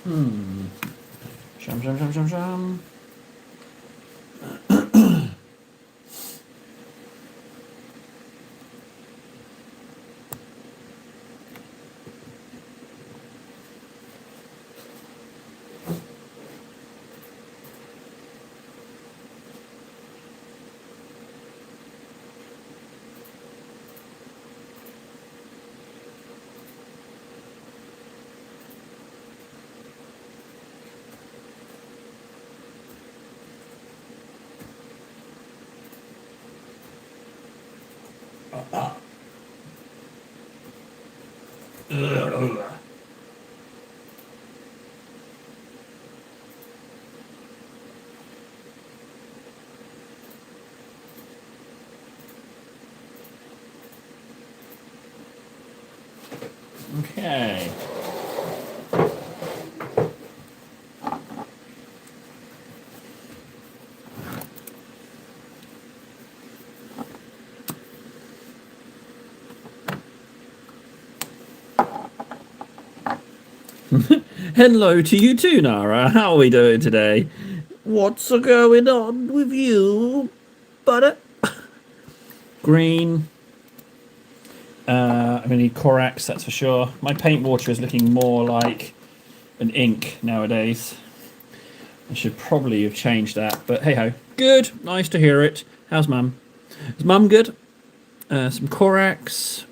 Shum, shum, shum, shum, shum. Okay. Hello to you too, Nara. How are we doing today? What's going on with you, butter? Green. I'm gonna need Corax, that's for sure. My paint water is looking more like an ink nowadays. I should probably have changed that, but hey ho. Good, nice to hear it. How's Mum? Is Mum good? Some Corax.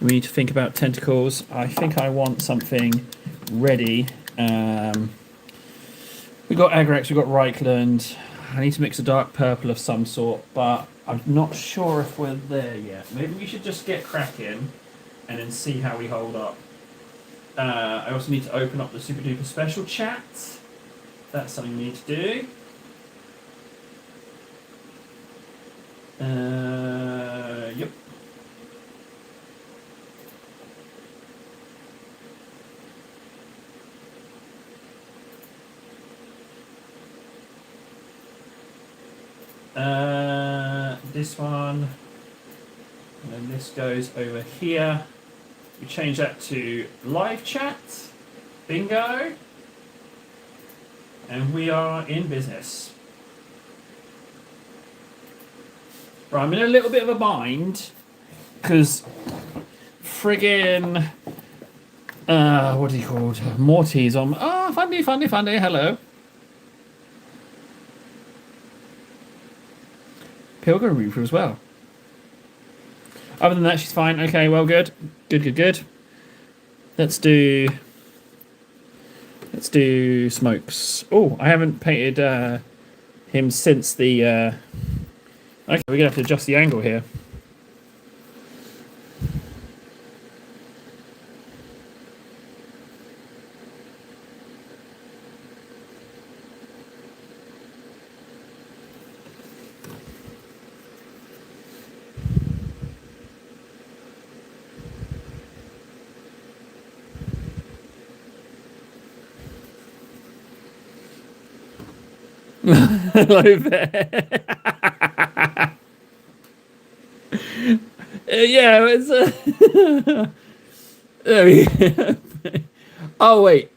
We need to think about tentacles. I think I want something ready. We've got Agrax, we've got Reichland. I need to mix a dark purple of some sort, but I'm not sure if we're there yet. Maybe we should just get cracking and then see how we hold up. I also need to open up the Super Duper Special chat. That's something we need to do. Yep. This one, and then this goes over here. We change that to live chat. Bingo. And we are in business. Right, I'm in a little bit of a bind because friggin' what are you called? Morty's on. Oh, funny, hello. Pilgrim Reaper as well. Other than that, she's fine. Okay, well, good. Good. Let's do Smokes. Oh, I haven't painted him since the... Okay, we're going to have to adjust the angle here. Hello there. Yeah, it's oh wait.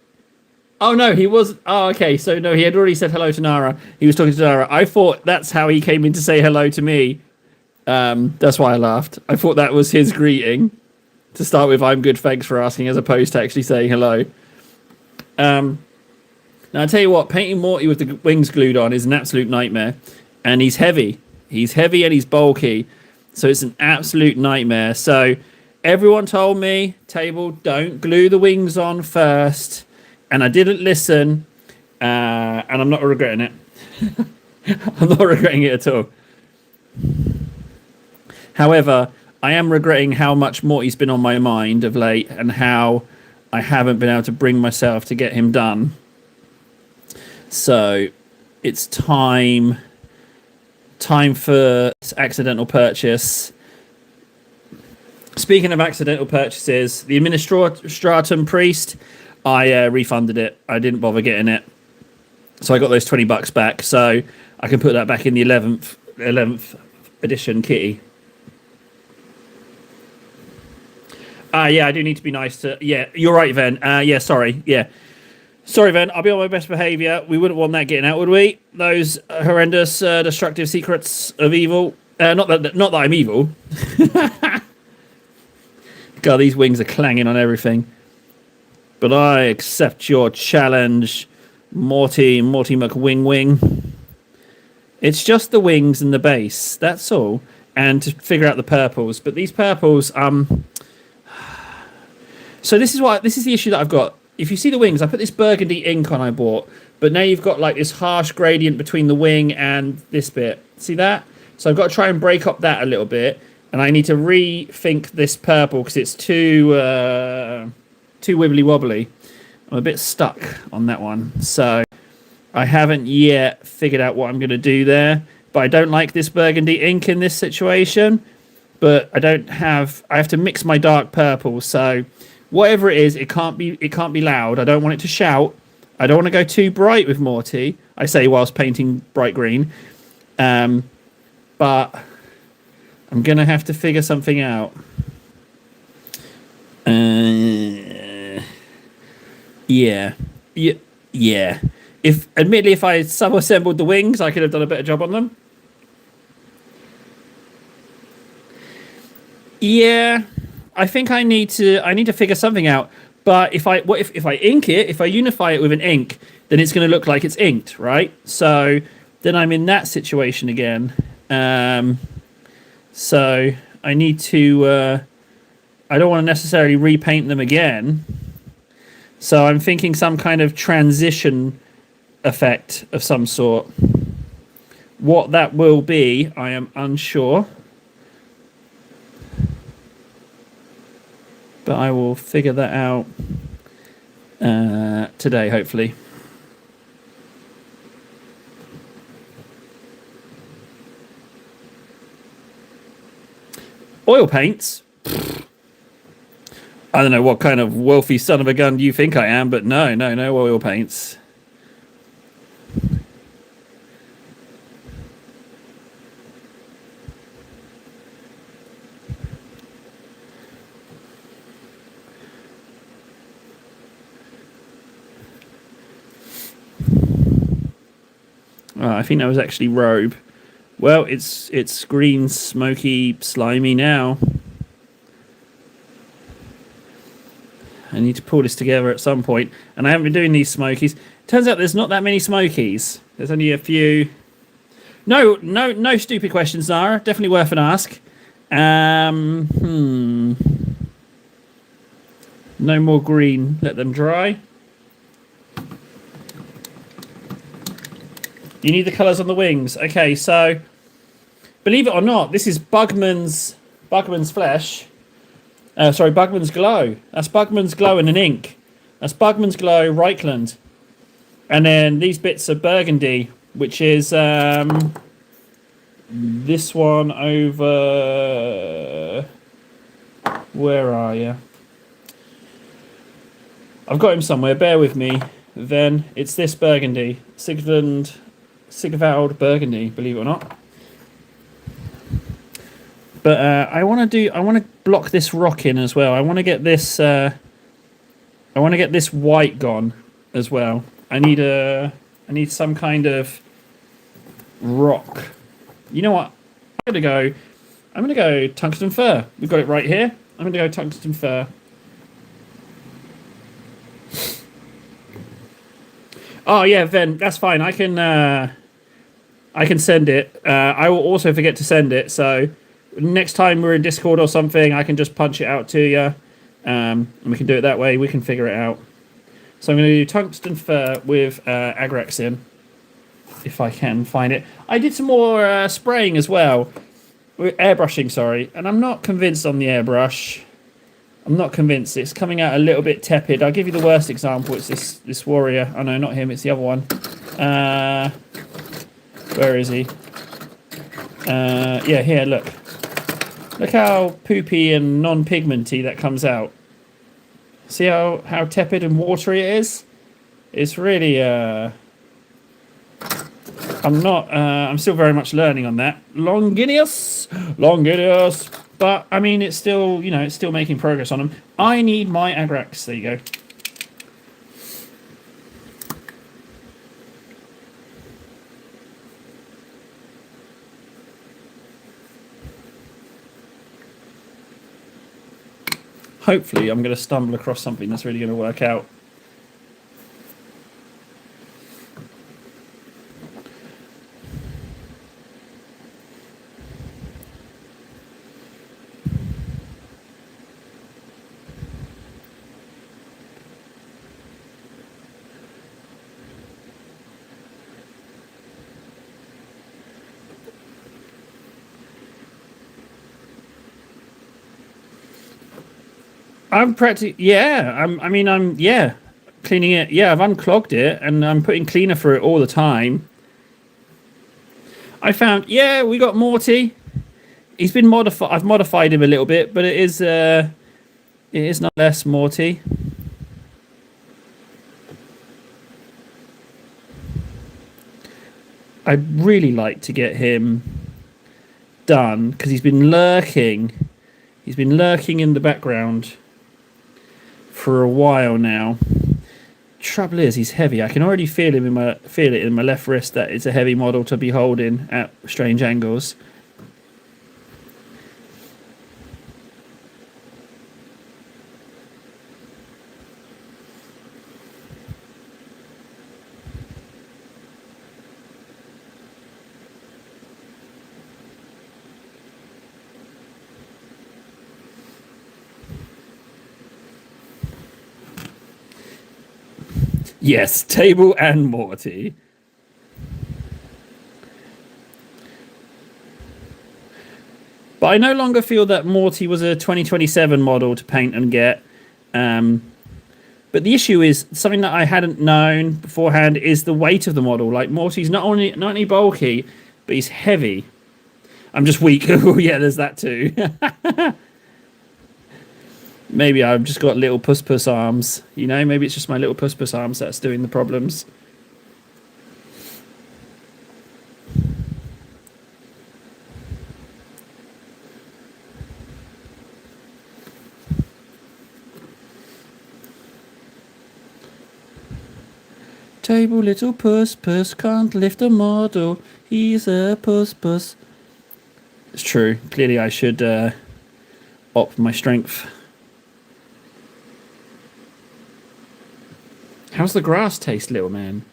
Oh no, he was. Oh, okay. So no, he had already said hello to Nara. He was talking to Nara. I thought that's how he came in to say hello to me. That's why I laughed. I thought that was his greeting to start with. I'm good, thanks for asking, as opposed to actually saying hello. Now I tell you what, painting Morty with the wings glued on is an absolute nightmare, and he's heavy. He's heavy and he's bulky, so it's an absolute nightmare. So everyone told me, table, don't glue the wings on first, and I didn't listen, and I'm not regretting it. I'm not regretting it at all. However, I am regretting how much Morty's been on my mind of late, and how I haven't been able to bring myself to get him done. So it's time for accidental purchase. Speaking of accidental purchases, the Administratum Priest, I refunded it. I didn't bother getting it, so I got those $20 back. So I can put that back in the 11th edition kitty. Yeah, I do need to be nice to. Yeah, you're right, Ven. Yeah, sorry. Yeah. Sorry, Ven. I'll be on my best behaviour. We wouldn't want that getting out, would we? Those horrendous, destructive secrets of evil. Not that I'm evil. God, these wings are clanging on everything. But I accept your challenge, Morty McWing Wing. It's just the wings and the base. That's all. And to figure out the purples. But these purples, so this is the issue that I've got. If you see the wings, I put this burgundy ink on I bought, but now you've got like this harsh gradient between the wing and this bit. See that? So I've got to try and break up that a little bit, and I need to rethink this purple because it's too wibbly wobbly. I'm a bit stuck on that one, so I haven't yet figured out what I'm going to do there. But I don't like this burgundy ink in this situation. But I have to mix my dark purple, so whatever it is, it can't be loud. I don't want it to shout. I don't want to go too bright with Morty. I say whilst painting bright green. But I'm going to have to figure something out. Yeah. Admittedly, if I sub-assembled the wings, I could have done a better job on them. Yeah, I think I need to figure something out. But if I ink it, if I unify it with an ink, then it's going to look like it's inked, right? So then I'm in that situation again. So I need to. I don't want to necessarily repaint them again. So I'm thinking some kind of transition effect of some sort. What that will be, I am unsure. But I will figure that out today, hopefully. Oil paints? I don't know what kind of wealthy son of a gun you think I am, but no oil paints. Oh, I think that was actually robe. Well, it's green, smoky, slimy now. I need to pull this together at some point, and I haven't been doing these smokies. Turns out there's not that many smokies. There's only a few. No stupid questions, Zara. Definitely worth an ask. No more green. Let them dry. You need the colours on the wings. Okay, so believe it or not, this is Bugman's Flesh. Bugman's Glow. That's Bugman's Glow in an ink. That's Bugman's Glow, Reichland. And then these bits are Burgundy, which is this one over... Where are you? I've got him somewhere. Bear with me. Then it's this Burgundy. Sigvald Burgundy, believe it or not. But I want to block this rock in as well. I want to get this white gone as well. I need some kind of rock. You know what? I'm gonna go tungsten fir. We've got it right here. I'm gonna go tungsten fir. Oh yeah, Ven, that's fine. I can send it. I will also forget to send it, so next time we're in Discord or something, I can just punch it out to you, and we can do it that way. We can figure it out. So I'm going to do tungsten fir with Agrax in, if I can find it. I did some more spraying as well, airbrushing, sorry, and I'm not convinced on the airbrush. I'm not convinced. It's coming out a little bit tepid. I'll give you the worst example. It's this warrior. Oh no, not him. It's the other one. Where is he? Yeah, here, look. Look how poopy and non-pigmenty that comes out. See how tepid and watery it is? It's really... I'm still very much learning on that. Longinus! But, I mean, it's still, it's still making progress on them. I need my Agrax. There you go. hopefully I'm going to stumble across something that's really going to work out. I'm practically, yeah. I'm cleaning it. Yeah, I've unclogged it and I'm putting cleaner through it all the time. I found, yeah, we got Morty. He's been modified. I've modified him a little bit, but it is not less Morty. I'd really like to get him done because he's been lurking. He's been lurking in the background for a while now. Trouble is, he's heavy. I can already feel it in my left wrist that it's a heavy model to be holding at strange angles. Yes, Table and Morty. But I no longer feel that Morty was a 2027 model to paint and get. But the issue is something that I hadn't known beforehand is the weight of the model. Like Morty's not only bulky, but he's heavy. I'm just weak. Oh yeah, there's that too. Maybe I've just got little puss arms. You know, maybe it's just my little puss arms that's doing the problems. Table little puss can't lift a model. He's a puss. It's true. Clearly I should op my strength. How's the grass taste, little man?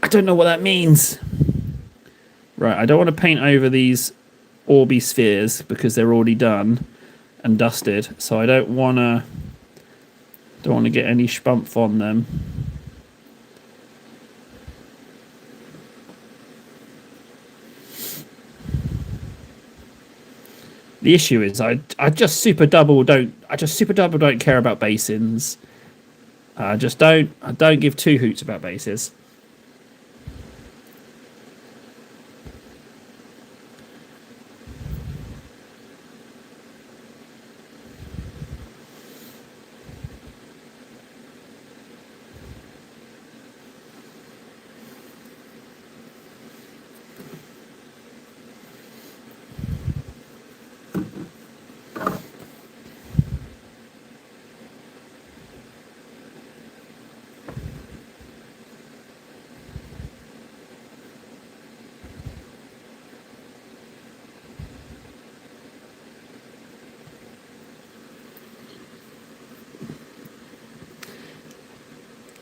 I don't know what that means. Right, I don't want to paint over these Orby spheres because they're already done and dusted. So I don't want to get any spump on them. The issue is I just super double don't care about basins. I don't give two hoots about bases.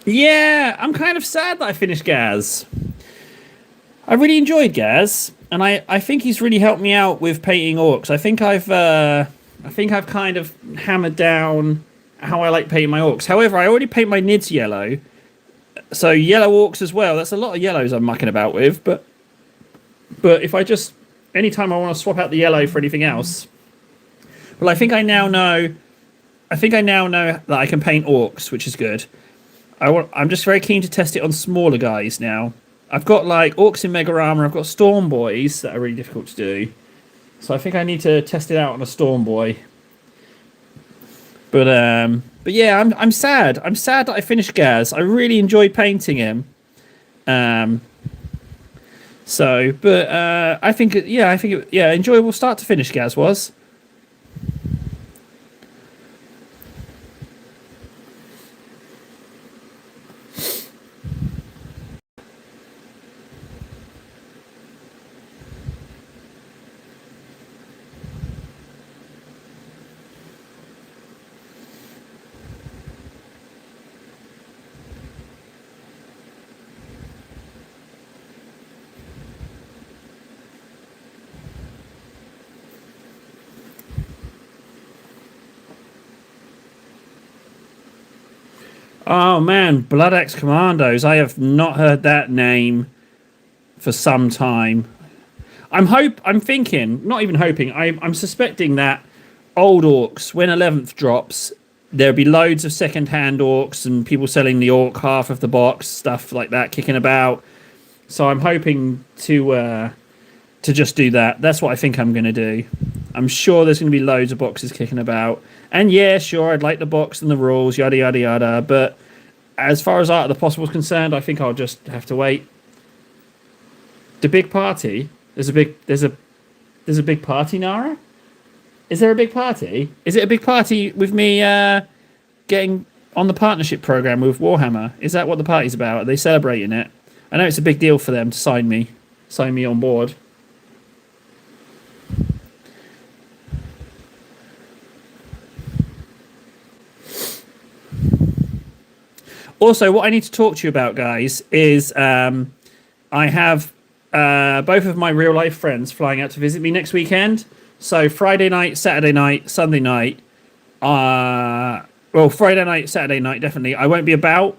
Yeah, I'm kind of sad that I finished Gaz. I really enjoyed Gaz, and I think he's really helped me out with painting orcs. I think I've kind of hammered down how I like painting my orcs. However, I already paint my Nids yellow, so yellow orcs as well. That's a lot of yellows I'm mucking about with, but if I just anytime I want to swap out the yellow for anything else, well, I think I now know that I can paint orcs, which is good. I'm just very keen to test it on smaller guys now. I've got like orcs in Mega Armor. I've got Storm Boys that are really difficult to do. So I think I need to test it out on a Storm Boy. But yeah, I'm sad. I'm sad that I finished Gaz. I really enjoyed painting him. I think enjoyable start to finish Gaz was. Oh man, Blood X Commandos. I have not heard that name for some time. I'm thinking, not even hoping. I'm suspecting that old orcs, when 11th drops, there'll be loads of second-hand orcs and people selling the orc half of the box, stuff like that, kicking about. So I'm hoping to just do that. That's what I think I'm going to do. I'm sure there's going to be loads of boxes kicking about. And yeah, sure, I'd like the box and the rules, yada yada yada. But as far as Art of the Possible is concerned, I think I'll just have to wait. The big party. There's a big party, Nara. Is there a big party? Is it a big party with me getting on the partnership program with Warhammer? Is that what the party's about? Are they celebrating it? I know it's a big deal for them to sign me on board. Also, what I need to talk to you about, guys, is I have both of my real life friends flying out to visit me next weekend. So Friday night, Saturday night, Sunday night. Well, Friday night, Saturday night, definitely. I won't be about.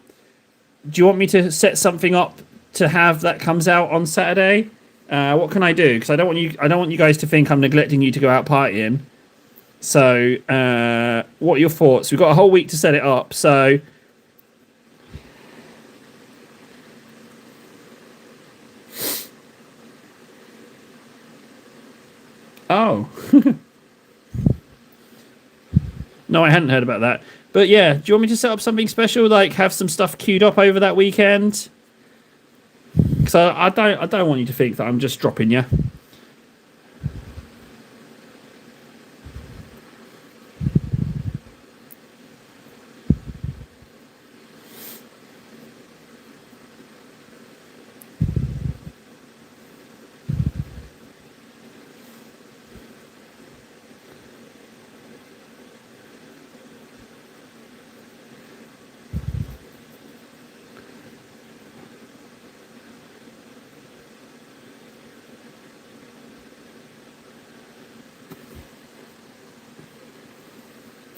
Do you want me to set something up to have that comes out on Saturday? What can I do? Because I don't want you guys to think I'm neglecting you to go out partying. So, what are your thoughts? We've got a whole week to set it up. So. Oh. No, I hadn't heard about that. But yeah, do you want me to set up something special, like have some stuff queued up over that weekend? Because I don't want you to think that I'm just dropping you.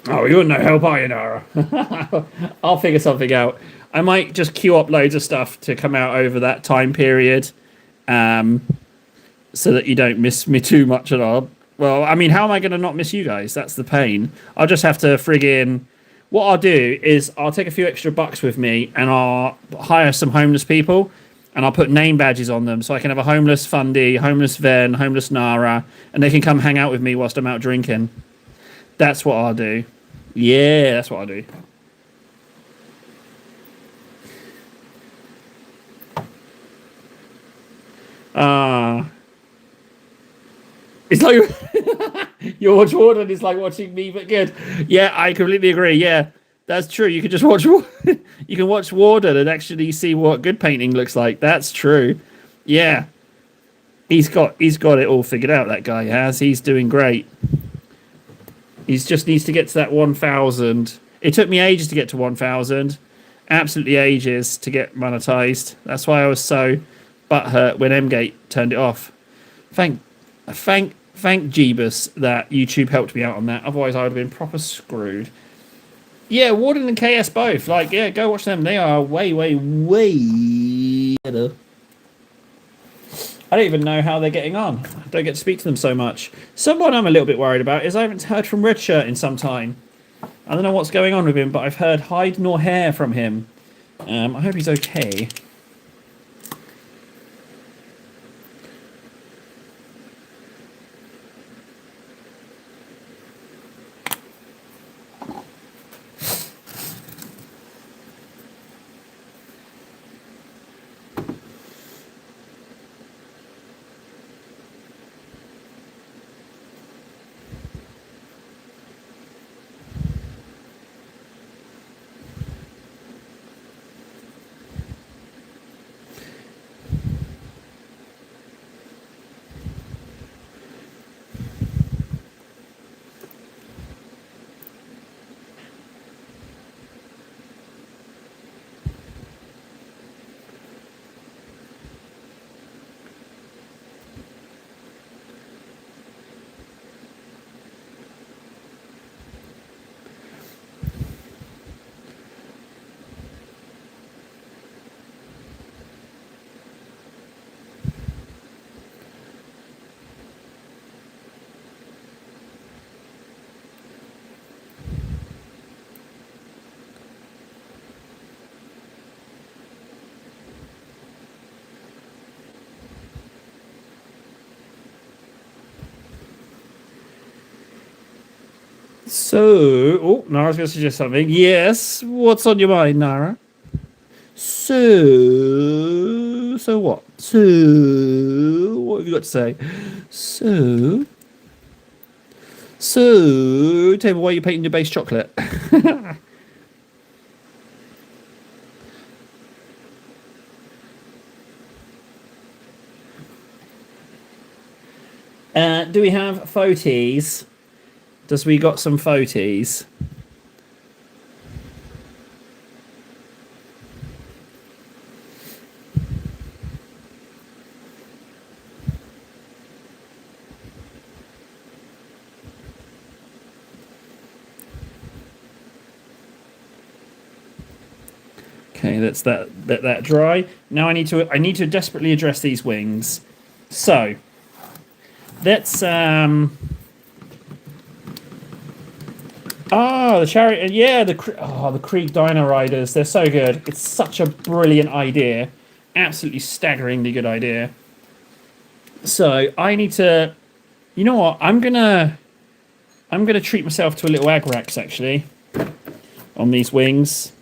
Oh, you're no help, are you, Nara? I'll figure something out. I might just queue up loads of stuff to come out over that time period, so that you don't miss me too much at all. Well, I mean, how am I going to not miss you guys? That's the pain. I'll just have to friggin'. What I'll do is I'll take a few extra bucks with me and I'll hire some homeless people and I'll put name badges on them so I can have a homeless Fundy, homeless Ven, homeless Nara, and they can come hang out with me whilst I'm out drinking. That's what I'll do. Yeah, that's what I'll do. It's like George Warden is like watching me, but good. Yeah, I completely agree. Yeah, that's true. You can just watch. You can watch Warden and actually see what good painting looks like. That's true. Yeah, he's got it all figured out. That guy has. He's doing great. He just needs to get to that 1,000. It took me ages to get to 1,000. Absolutely ages to get monetized. That's why I was so butthurt when Mgate turned it off. Thank Jeebus that YouTube helped me out on that. Otherwise, I would have been proper screwed. Yeah, Warden and KS both. Like, yeah, go watch them. They are way, way, way better. I don't even know how they're getting on. I don't get to speak to them so much. Someone I'm a little bit worried about is I haven't heard from Redshirt in some time. I don't know what's going on with him, but I've heard hide nor hair from him. I hope he's okay. So, oh, Nara's going to suggest something. Yes, what's on your mind, Nara? So what? What have you got to say? Table, why are you painting your base chocolate? Do we have photies? Does we got some photies? Okay, that's that dry. Now I need to desperately address these wings. So let's the chariot, yeah, the Krieg Dino Riders, they're so good. It's such a brilliant idea. Absolutely staggeringly good idea. So I need to, you know what? I'm gonna treat myself to a little Agrax actually on these wings.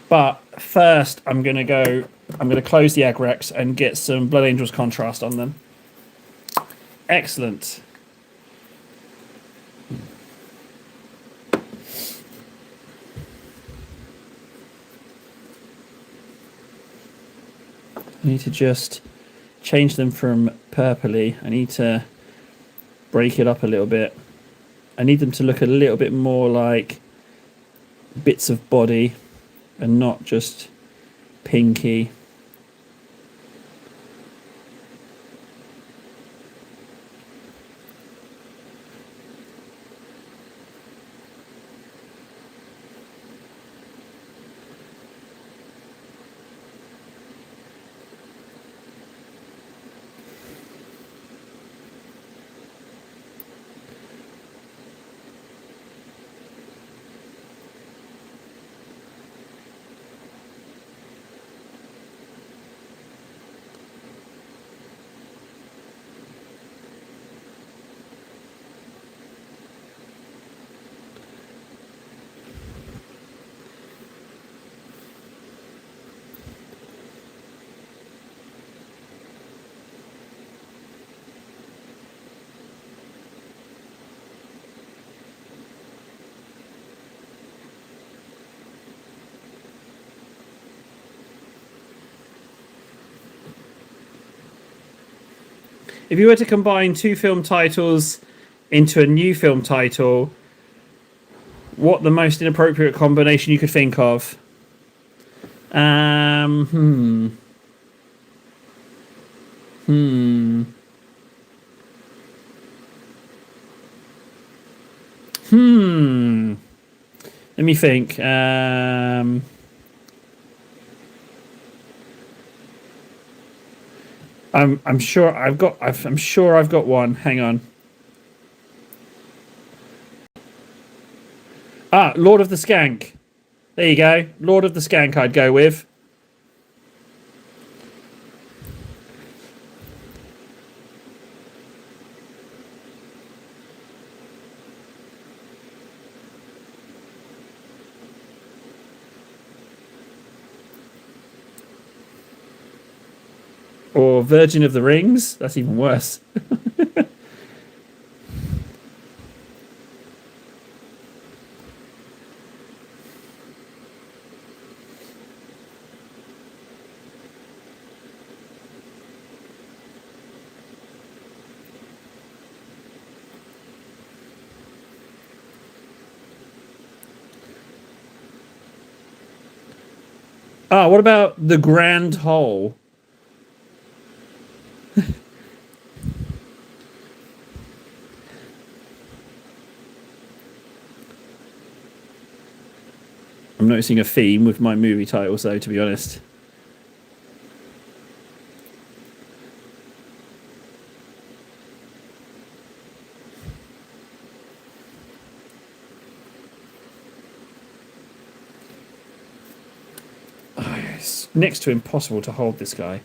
But first, I'm gonna close the Agrax and get some Blood Angels contrast on them. Excellent. I need to just change them from purpley. I need to break it up a little bit. I need them to look a little bit more like bits of body and not just pinky. If you were to combine two film titles into a new film title, what the most inappropriate combination you could think of? Hmm. Let me think. I'm sure I've got one. Hang on. Lord of the Skank. There you go. Lord of the Skank I'd go with. Or Virgin of the Rings. That's even worse. What about the Grand Hole? I'm noticing a theme with my movie titles, though, to be honest. It's next to impossible to hold this guy.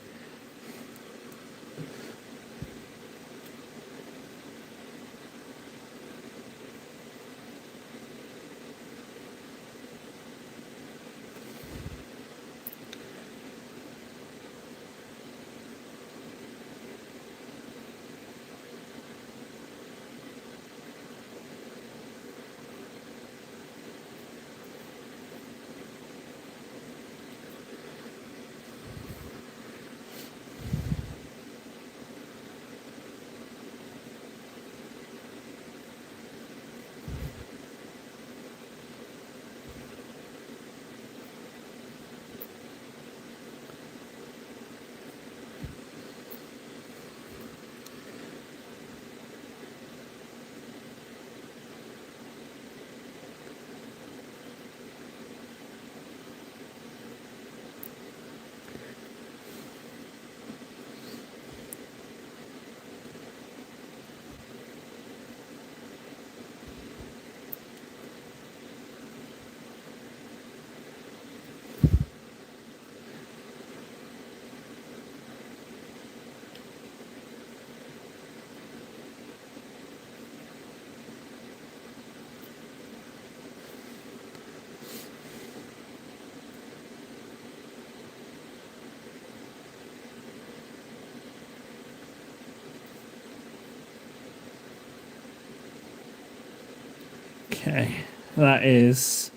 Okay, that is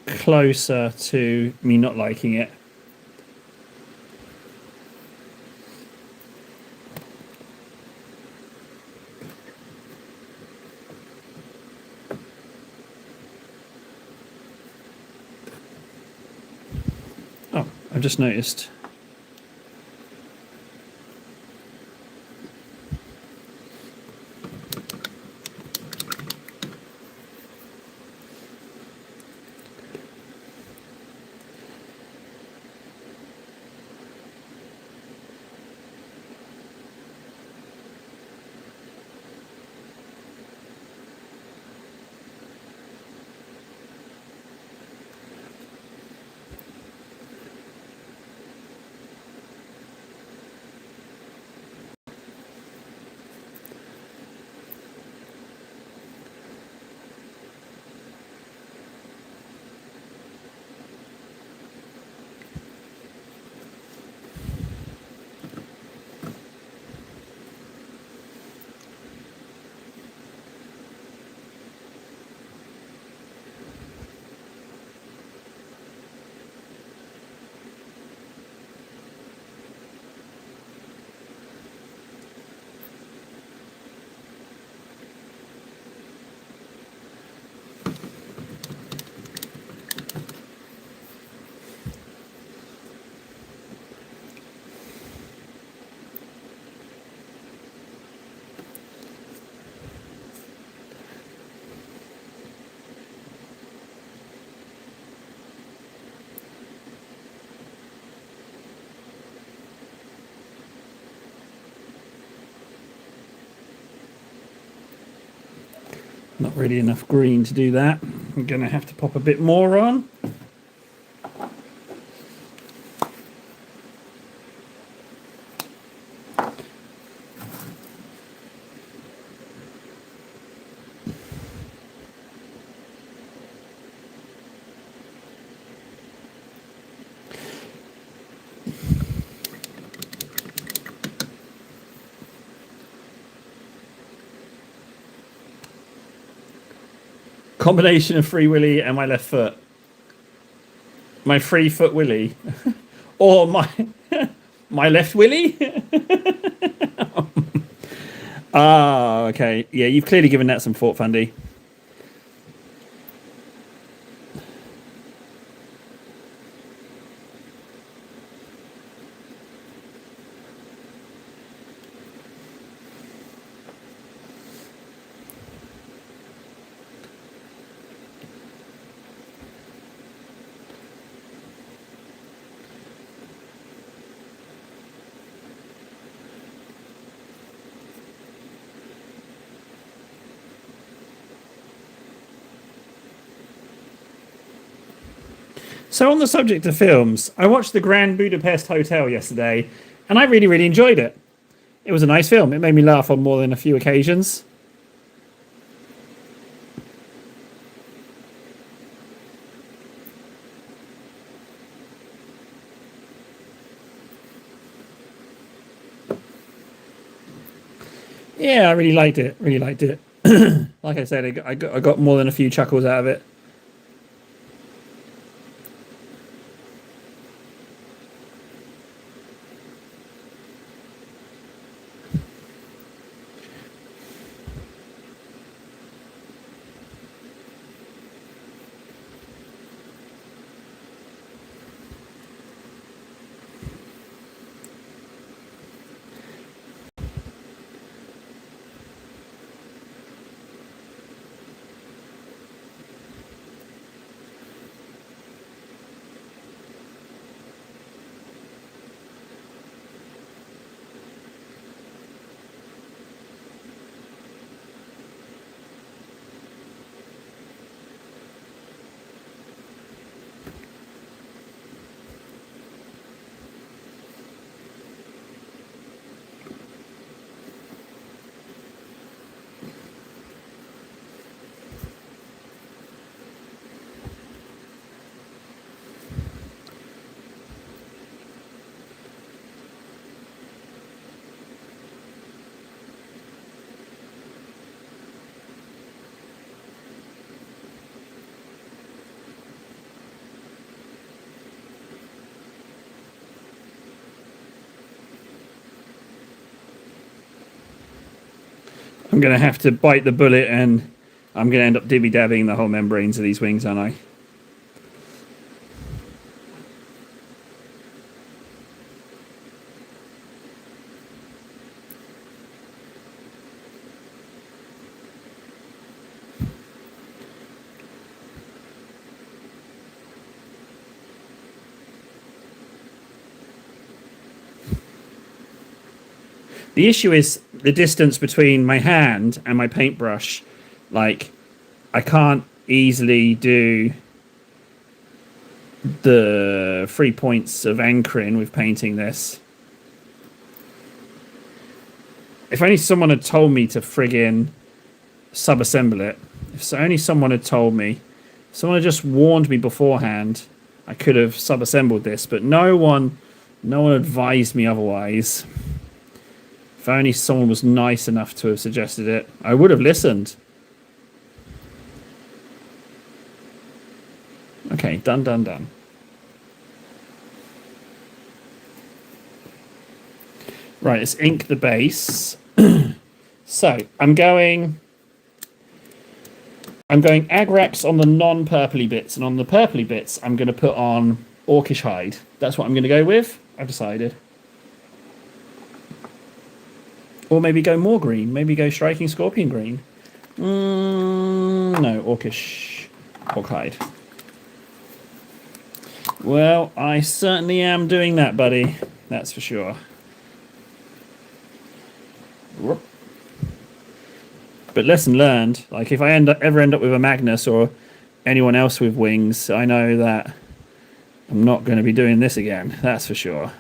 closer to me not liking it. Oh, I've just noticed. Not really enough green to do that. I'm going to have to pop a bit more on. Combination of Free Willy and my left foot. My free foot Willy. Or my left Willy? Ah, okay. Yeah, you've clearly given that some thought, Fundy. So, on the subject of films, I watched the Grand Budapest Hotel yesterday, and I really, really enjoyed it. It was a nice film. It made me laugh on more than a few occasions. Yeah, I really liked it. Really liked it. Like I said, I got more than a few chuckles out of it. I'm going to have to bite the bullet, and I'm going to end up dibby-dabbing the whole membranes of these wings, aren't I? The issue is the distance between my hand and my paintbrush. Like, I can't easily do the 3 points of anchoring with painting this. If only someone had told me to friggin' sub-assemble it. If only someone had told me. If someone had just warned me beforehand, I could have sub-assembled this. But no one advised me otherwise. If only someone was nice enough to have suggested it, I would have listened. Okay, done. Right, let's ink the base. So, I'm going Agrax on the non-purpley bits, and on the purpley bits, I'm going to put on Orcish Hide. That's what I'm going to go with. I've decided. Or maybe go more green. Maybe go Striking Scorpion green. No, Orcish Orc Hide. Well, I certainly am doing that, buddy. That's for sure. But lesson learned. Like, if I ever end up with a Magnus or anyone else with wings, I know that I'm not going to be doing this again. That's for sure.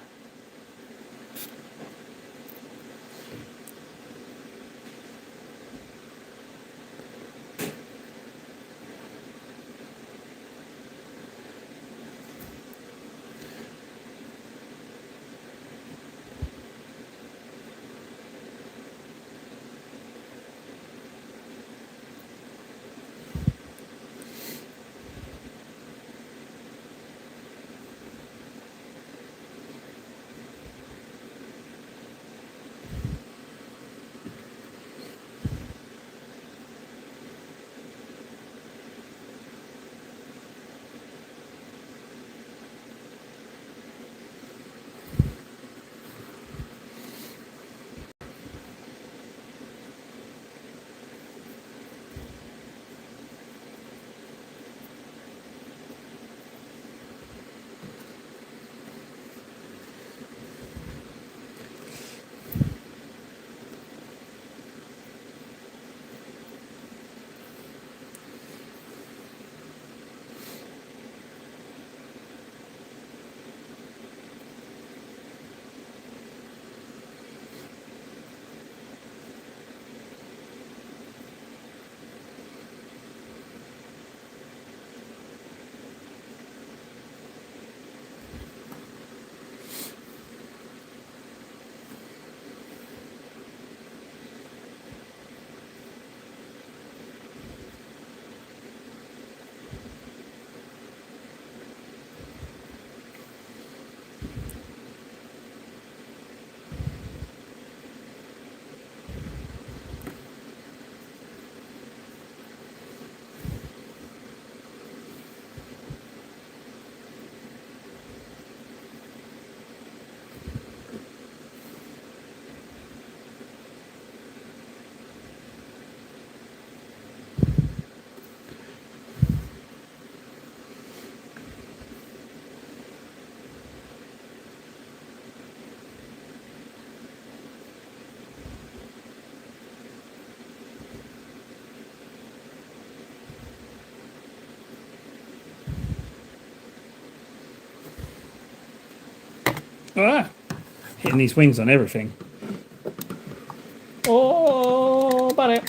Ah, hitting these wings on everything. Oh, buddy.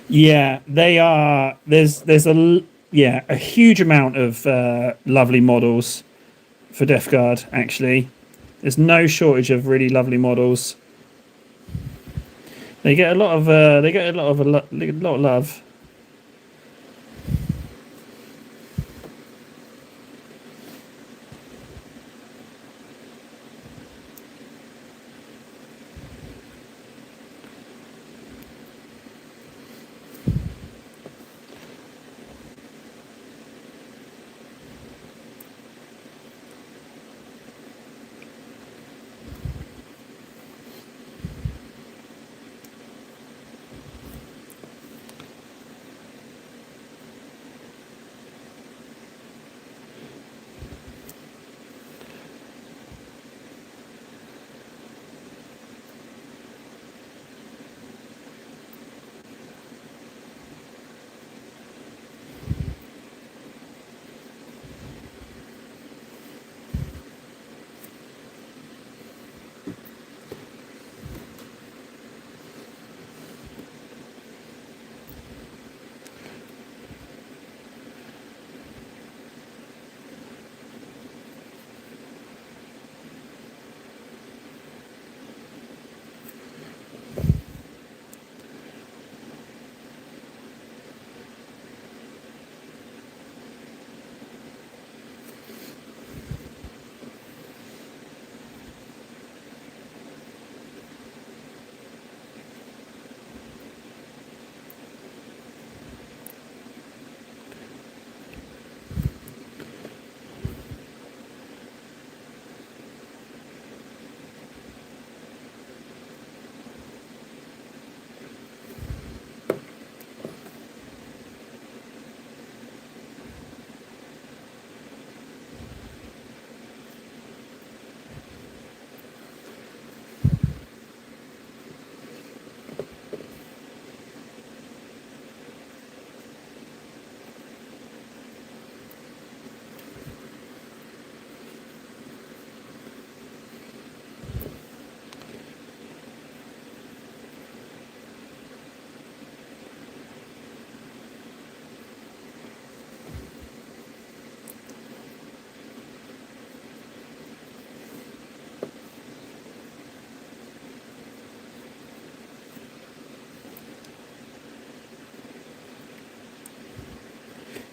Yeah, they are. Yeah, a huge amount of lovely models for Death Guard. Actually, there's no shortage of really lovely models. They get a lot of a lot of love.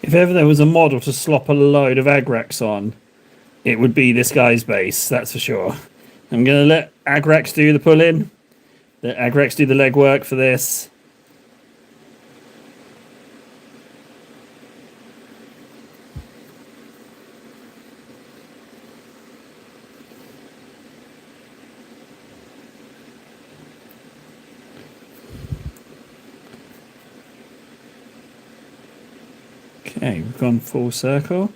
If ever there was a model to slop a load of Agrax on, it would be this guy's base. That's for sure. I'm gonna let Agrax do the pull-in. Let Agrax do the legwork for this. Okay, we've gone full circle.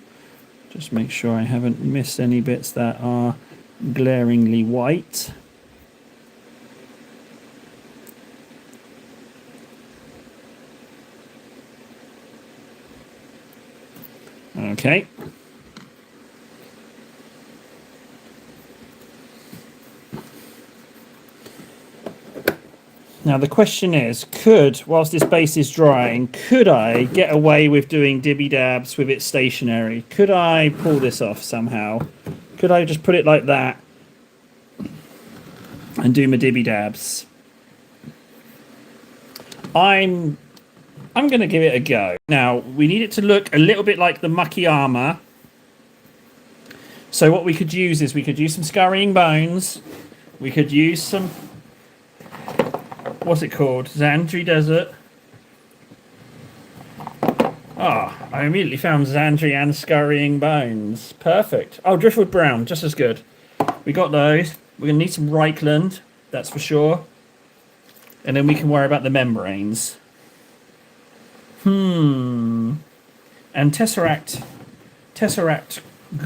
Just make sure I haven't missed any bits that are glaringly white. Okay. Now the question is, whilst this base is drying, could I get away with doing dibby dabs with it stationary? Could I pull this off somehow? Could I just put it like that and do my dibby dabs? I'm going to give it a go. Now, we need it to look a little bit like the mucky armor. So what we could use is we could use some scurrying bones. We could use some, what's it called? Xandri Desert. Ah, I immediately found Xandri and scurrying bones. Perfect. Oh, driftwood brown, just as good. We got those. We're going to need some Reichland, that's for sure. And then we can worry about the membranes. And Tesseract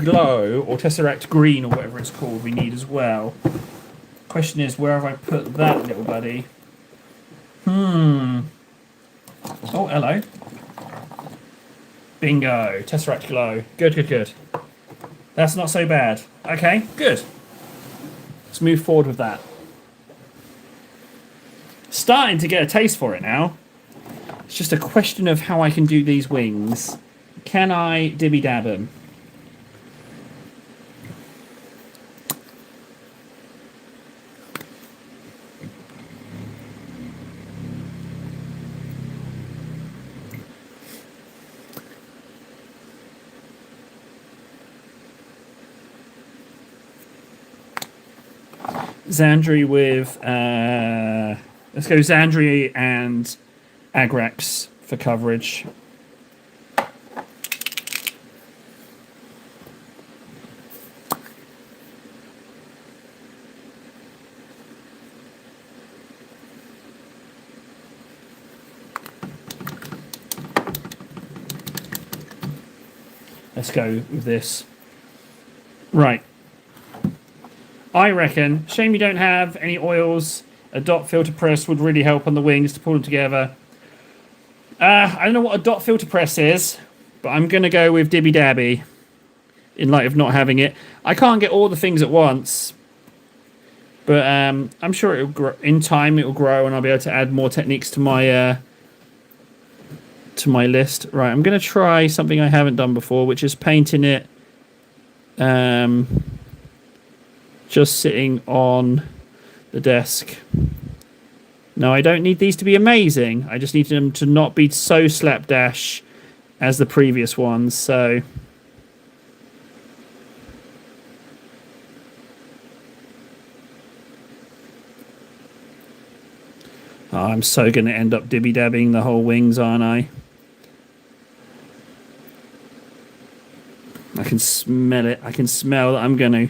Glow, or Tesseract Green, or whatever it's called, we need as well. Question is, where have I put that little buddy? Oh, hello. Bingo. Tesseract Glow. Good. That's not so bad. Okay, good. Let's move forward with that. Starting to get a taste for it now. It's just a question of how I can do these wings. Can I dibby dab them? Zandri with let's go Zandri and Agrax for coverage. Let's go with this. Right. I reckon, shame you don't have any oils. A dot filter press would really help on the wings to pull them together. I don't know what a dot filter press is, but I'm going to go with Dibby Dabby in light of not having it. I can't get all the things at once, but I'm sure it'll grow. In time it will grow and I'll be able to add more techniques to my list. Right, I'm going to try something I haven't done before, which is painting it just sitting on the desk. No, I don't need these to be amazing. I just need them to not be so slapdash as the previous ones. So I'm so going to end up dibby dabbing the whole wings, aren't I? I can smell it. I can smell that I'm going to.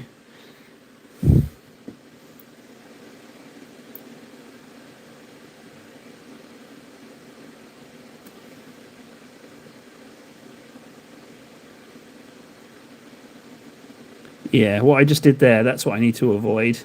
Yeah, what I just did there, that's what I need to avoid.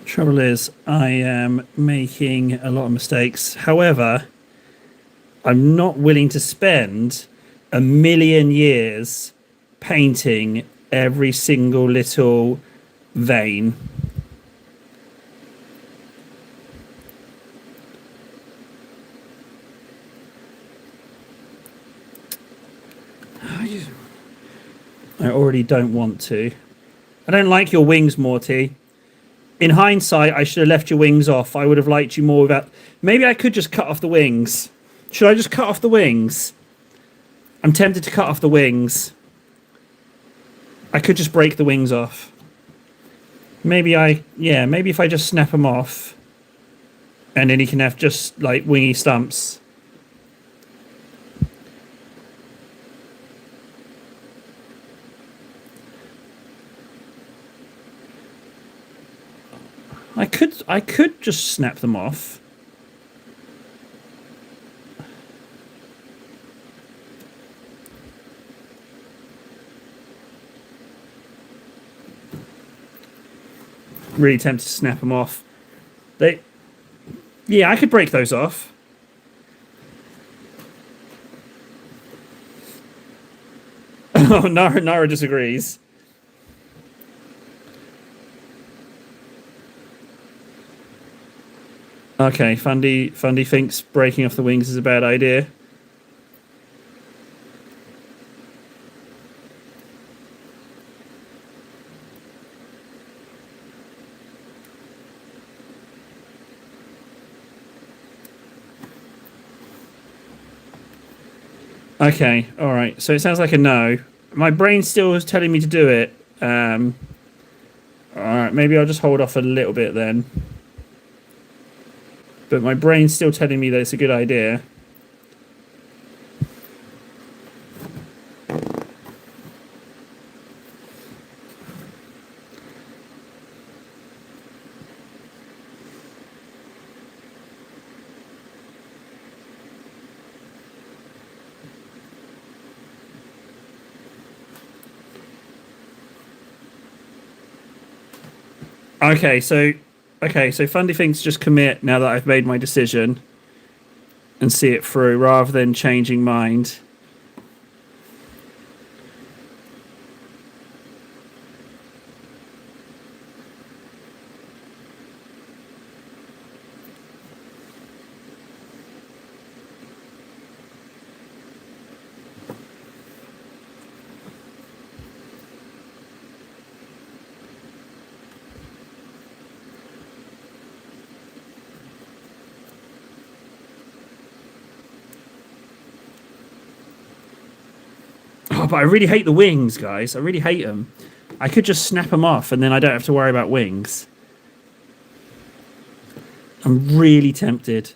Trouble is, I am making a lot of mistakes. However, I'm not willing to spend a million years painting every single little vein. I already don't want to. I don't like your wings, Morty. In hindsight, I should have left your wings off. I would have liked you more without... Maybe I could just cut off the wings. Should I just cut off the wings? I'm tempted to cut off the wings. I could just break the wings off. Maybe if I just snap them off. And then you can have just, like, wingy stumps. I could just snap them off. Really tempted to snap them off. Yeah, I could break those off. Oh, Nara disagrees. Okay, Fundy thinks breaking off the wings is a bad idea. Okay, all right. So it sounds like a no. My brain still is telling me to do it. All right, maybe I'll just hold off a little bit then. But my brain's still telling me that it's a good idea. Okay, so Fundy thinks just commit now that I've made my decision and see it through rather than changing mind. Oh, but I really hate the wings, guys. I really hate them. I could just snap them off and then I don't have to worry about wings. I'm really tempted.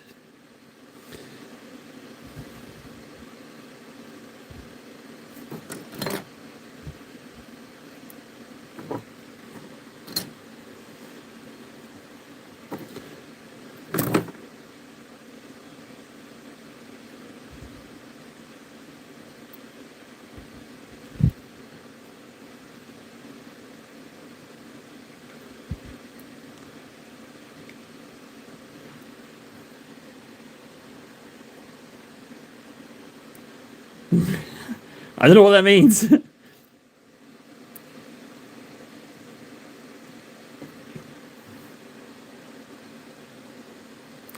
I don't know what that means.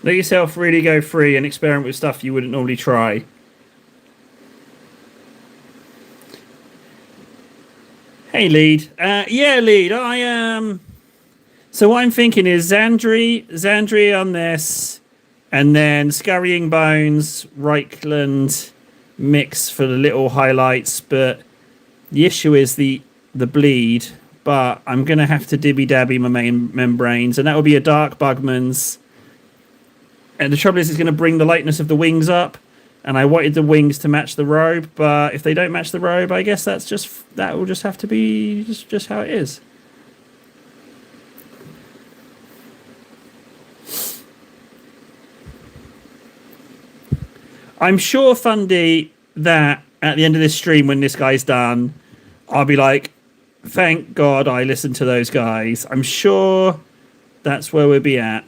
Let yourself really go free and experiment with stuff you wouldn't normally try. Hey, Lead. Yeah, Lead. So what I'm thinking is Zandri on this, and then Scurrying Bones, Reichland mix for the little highlights. But the issue is the bleed. But I'm gonna have to dibby dabby my main membranes, and that will be a Dark Bugman's. And the trouble is, it's going to bring the lightness of the wings up. And I wanted the wings to match the robe, but if they don't match the robe, I guess that will just have to be just how it is. I'm sure, Fundy, that at the end of this stream, when this guy's done, I'll be like, thank God I listened to those guys. I'm sure that's where we'll be at.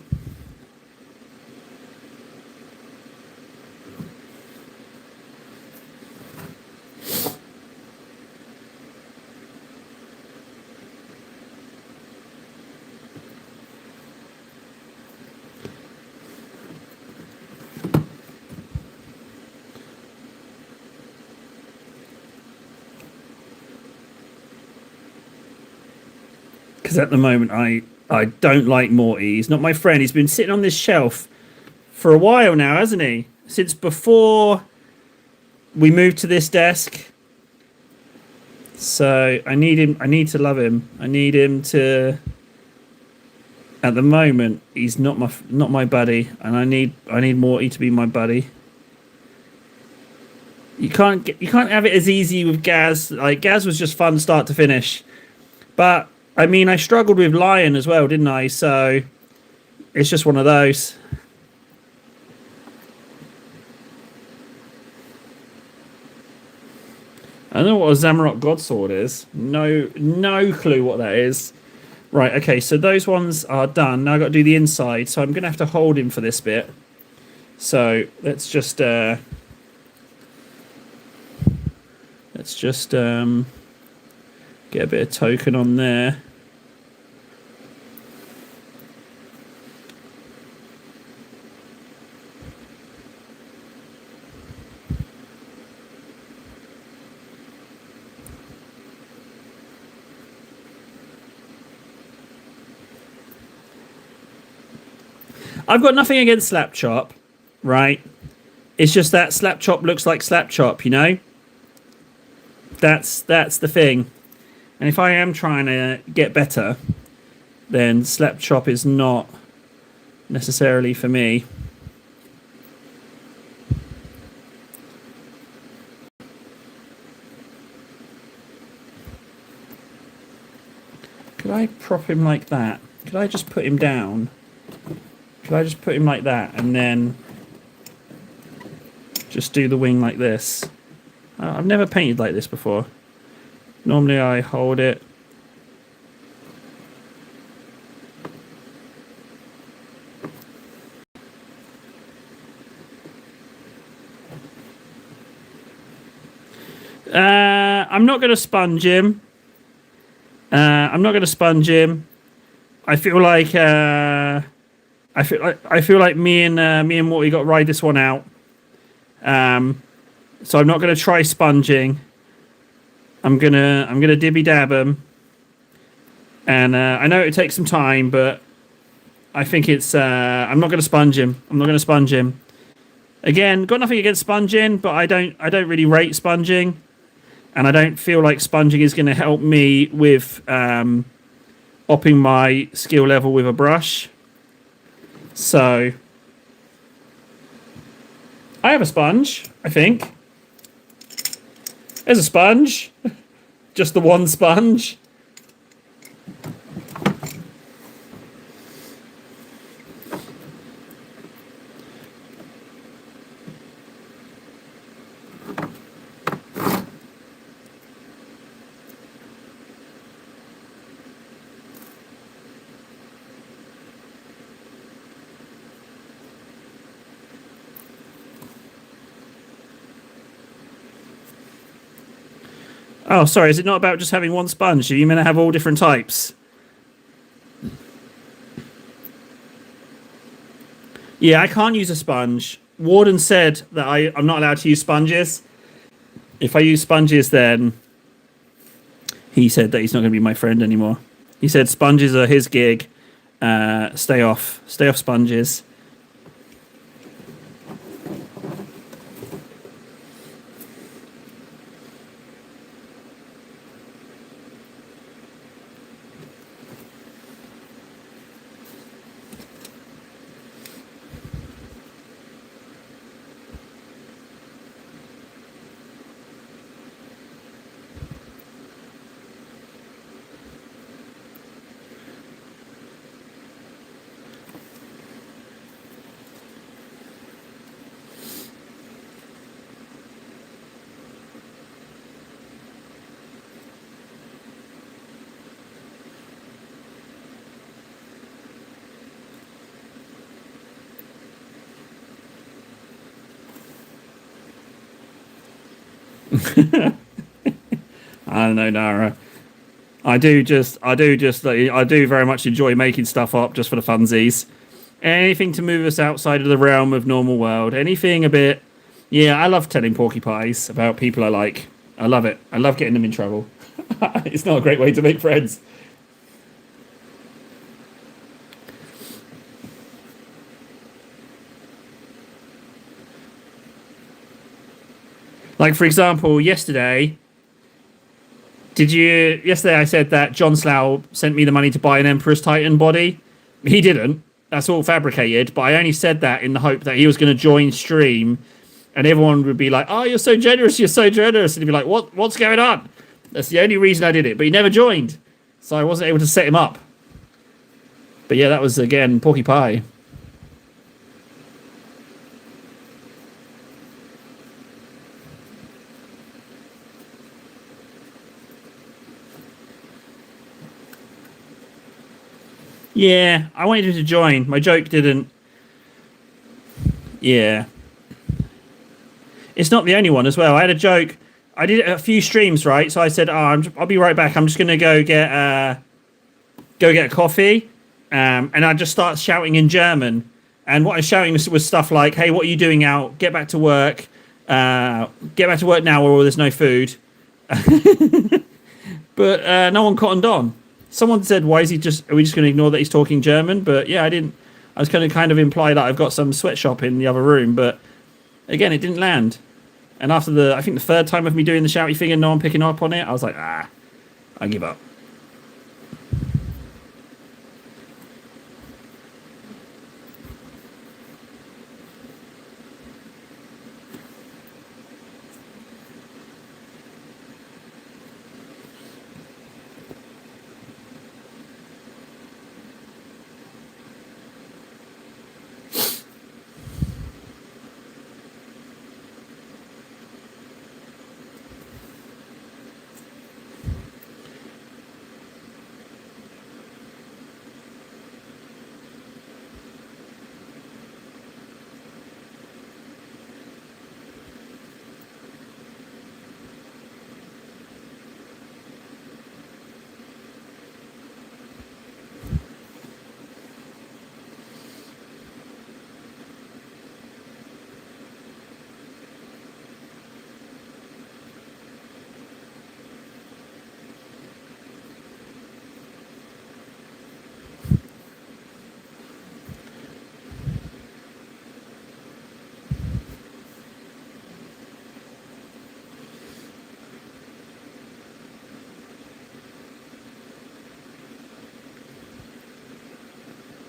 Because at the moment, I don't like Morty. He's not my friend. He's been sitting on this shelf for a while now, hasn't he? Since before we moved to this desk. So I need him. I need to love him. I need him to. At the moment, he's not my buddy, and I need Morty to be my buddy. You can't have it as easy with Gaz. Like Gaz was just fun start to finish, but I mean I struggled with Lion as well, didn't I? So It's just one of those. I don't know what a Zamorak Godsword is. No clue what that is. Right, okay, so those ones are done. Now I've got to do the inside, so I'm going to have to hold him for this bit. So let's just get a bit of token on there. I've got nothing against Slapchop, right? It's just that Slapchop looks like Slapchop, you know? That's the thing. And if I am trying to get better, then Slapchop is not necessarily for me. Could I prop him like that? Could I just put him down? Could I just put him like that and then just do the wing like this? I've never painted like this before. Normally I hold it. I'm not going to sponge him. I'm not going to sponge him. I feel like I feel like me and Morty got to ride this one out. So I'm not going to try sponging. I'm gonna dibby dab him, and I know it takes some time, but I think it's. I'm not going to sponge him. I'm not going to sponge him. Again, got nothing against sponging, but I don't really rate sponging, and I don't feel like sponging is going to help me with upping my skill level with a brush. So I have a sponge, I think. There's a sponge. Just the one sponge. Oh, sorry, is it not about just having one sponge? Are you meant to have all different types? Yeah, I can't use a sponge. Warden said that I'm not allowed to use sponges. If I use sponges, then he said that he's not going to be my friend anymore. He said sponges are his gig. Stay off sponges. I don't know, Nara. I do very much enjoy making stuff up just for the funsies. Anything to move us outside of the realm of normal world. Anything a bit. Yeah, I love telling porcupines about people I like. I love it. I love getting them in trouble. It's not a great way to make friends. Like, for example, yesterday I said that John Slough sent me the money to buy an Emperor's Titan body. He didn't. That's all fabricated. But I only said that in the hope that he was going to join stream, and everyone would be like, "Oh, you're so generous! You're so generous!" And he'd be like, "What's going on?" That's the only reason I did it. But he never joined, so I wasn't able to set him up. But yeah, that was again porky pie. Yeah, I wanted him to join. My joke didn't. Yeah, it's not the only one as well. I had a joke. I did a few streams, right? So I said, "Oh, I'll be right back. I'm just gonna go get a coffee," and I just start shouting in German. And what I was shouting was stuff like, "Hey, what are you doing out? Get back to work. Get back to work now, or there's no food." But no one cottoned on. Someone said, "Why is he just? Are we just going to ignore that he's talking German?" But yeah, I didn't. I was going to kind of imply that I've got some sweatshop in the other room, but again, it didn't land. And after I think the third time of me doing the shouty thing and no one picking up on it, I was like, I give up.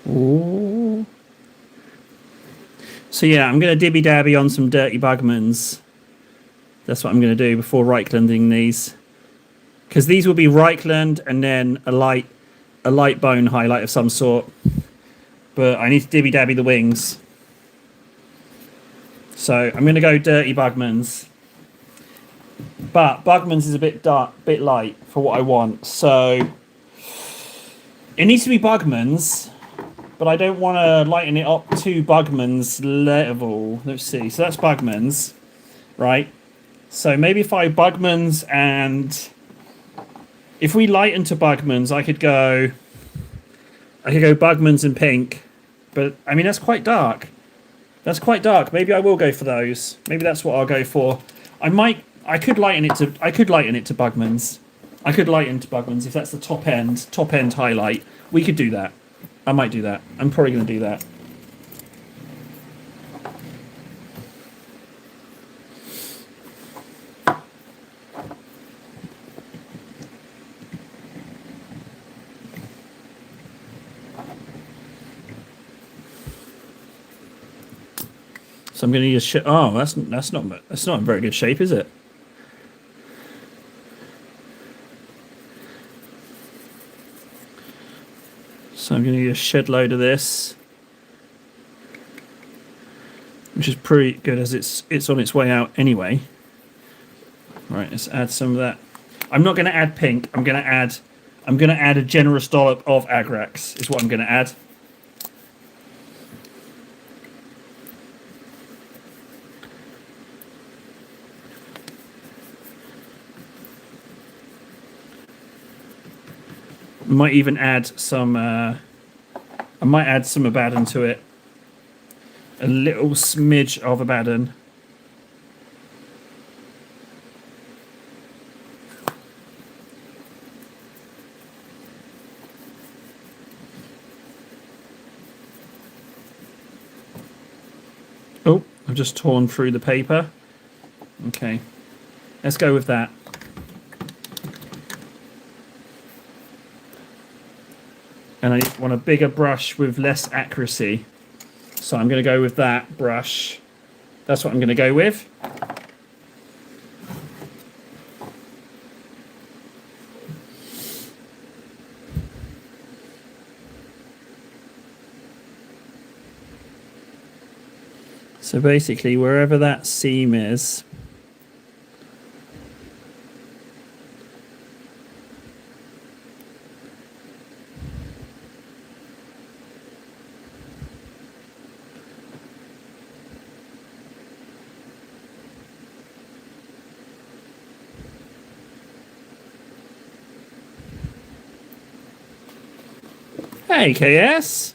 Ooh. So yeah, I'm going to dibby dabby on some dirty Bugmans. That's what I'm going to do before Reichlanding these, because these will be Reichland and then a light bone highlight of some sort. But I need to dibby dabby the wings. So I'm going to go dirty Bugmans. But Bugmans is a bit dark, bit light for what I want. So it needs to be Bugmans, but I don't want to lighten it up to Bugman's level. Let's see. So that's Bugman's, right? So maybe if I Bugman's and if we lighten to Bugman's, I could go Bugman's and pink. But I mean that's quite dark. That's quite dark. Maybe I will go for those. Maybe that's what I'll go for. I could lighten it to Bugman's. I could lighten to Bugman's if that's the top end highlight. We could do that. I might do that. I'm probably going to do that. So I'm going to use oh, that's not in very good shape, is it? So I'm going to use a shed load of this, which is pretty good as it's on its way out anyway. Right, let's add some of that. I'm not going to add pink. I'm going to add a generous dollop of Agrax is what I'm going to add. Might even add some. I might add some Abaddon to it. A little smidge of Abaddon. Oh, I've just torn through the paper. Okay, let's go with that. And I want a bigger brush with less accuracy. So I'm going to go with that brush. That's what I'm going to go with. So basically, wherever that seam is, hey, KS.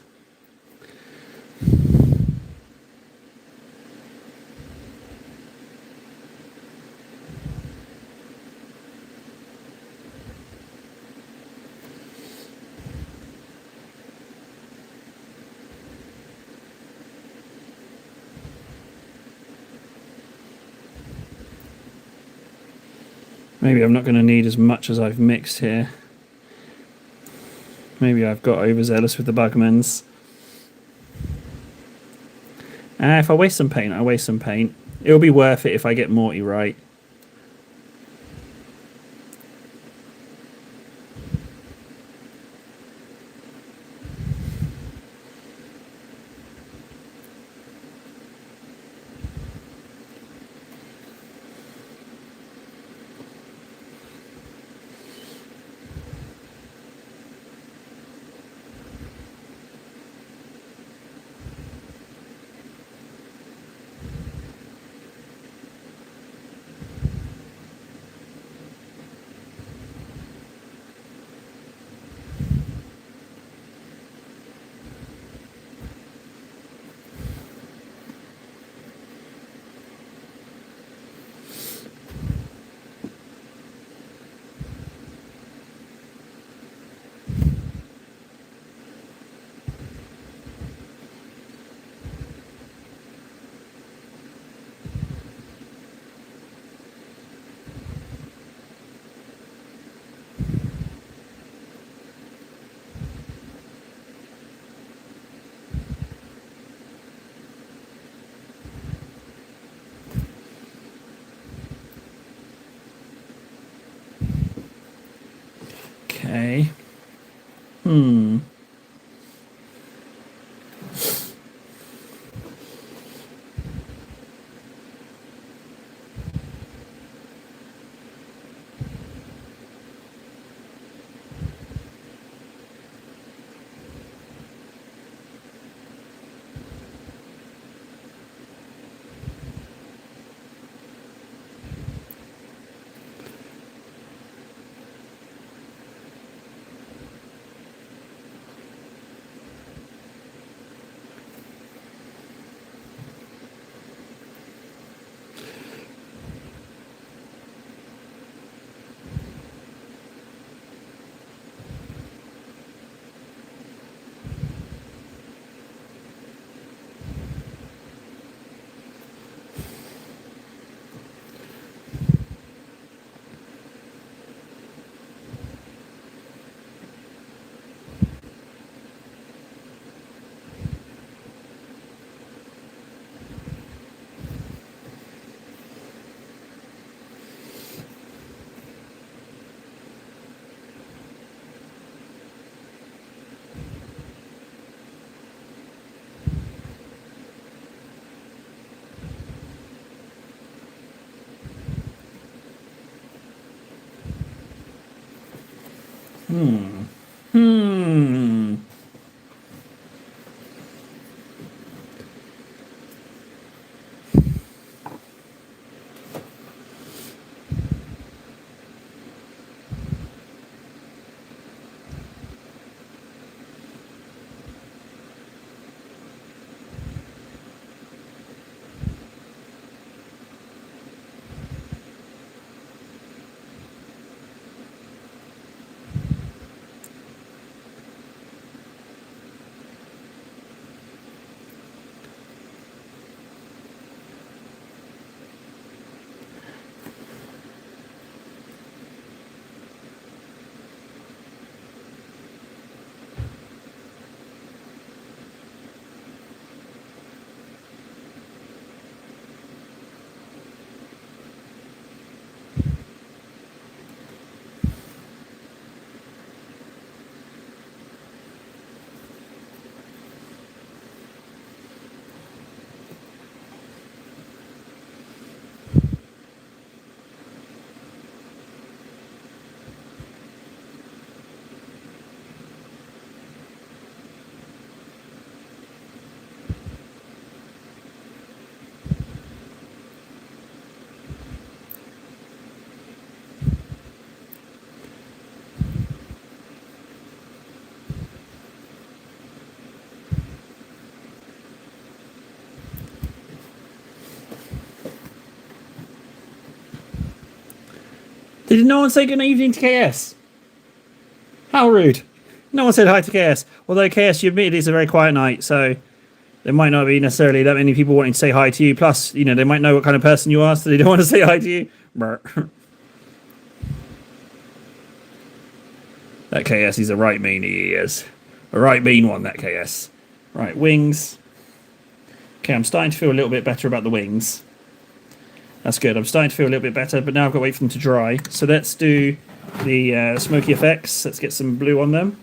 Maybe I'm not going to need as much as I've mixed here. Maybe I've got overzealous with the Bugmans. If I waste some paint, I waste some paint. It'll be worth it if I get Morty right. Okay. Did no one say good evening to KS? How rude. No one said hi to KS. Although KS, you admitted it's a very quiet night, so there might not be necessarily that many people wanting to say hi to you. Plus, they might know what kind of person you are, so they don't want to say hi to you. That KS is a right meanie, he is. A right mean one, that KS. Right, wings. Okay, I'm starting to feel a little bit better about the wings. That's good. I'm starting to feel a little bit better, but now I've got to wait for them to dry. So let's do the smoky effects. Let's get some blue on them.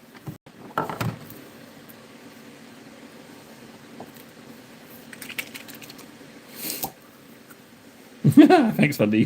Thanks, Fundy.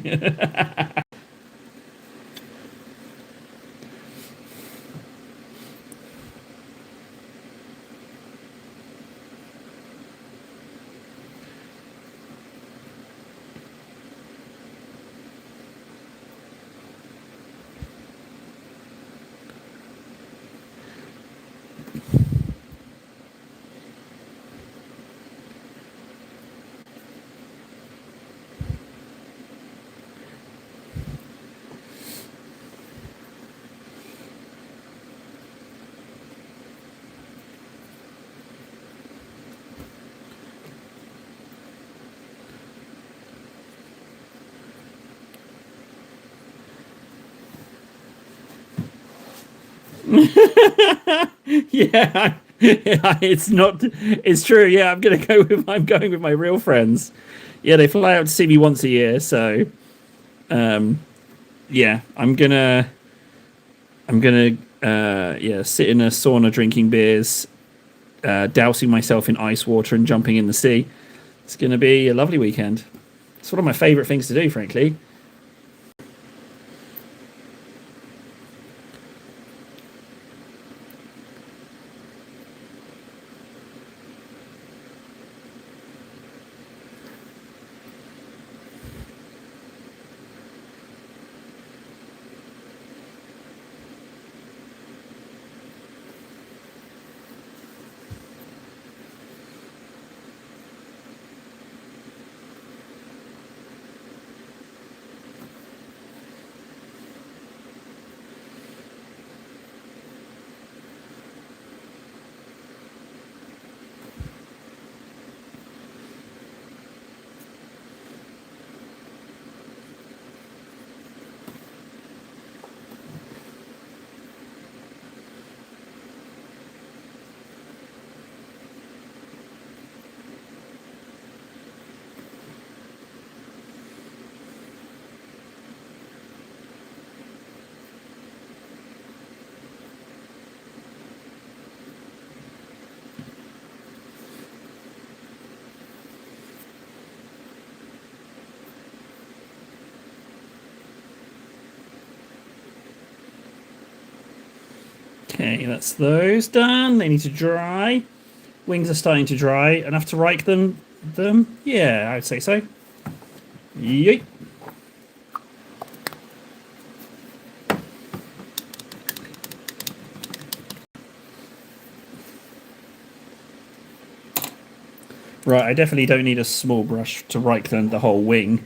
Yeah, it's not. It's true. Yeah, I'm going with my real friends. Yeah, they fly out to see me once a year. So, yeah, I'm gonna sit in a sauna drinking beers, dousing myself in ice water and jumping in the sea. It's gonna be a lovely weekend. It's one of my favorite things to do, frankly. Okay, that's those done. They need to dry. Wings are starting to dry. Enough to rake them? Yeah, I would say so. Yeet. Right, I definitely don't need a small brush to rake the whole wing.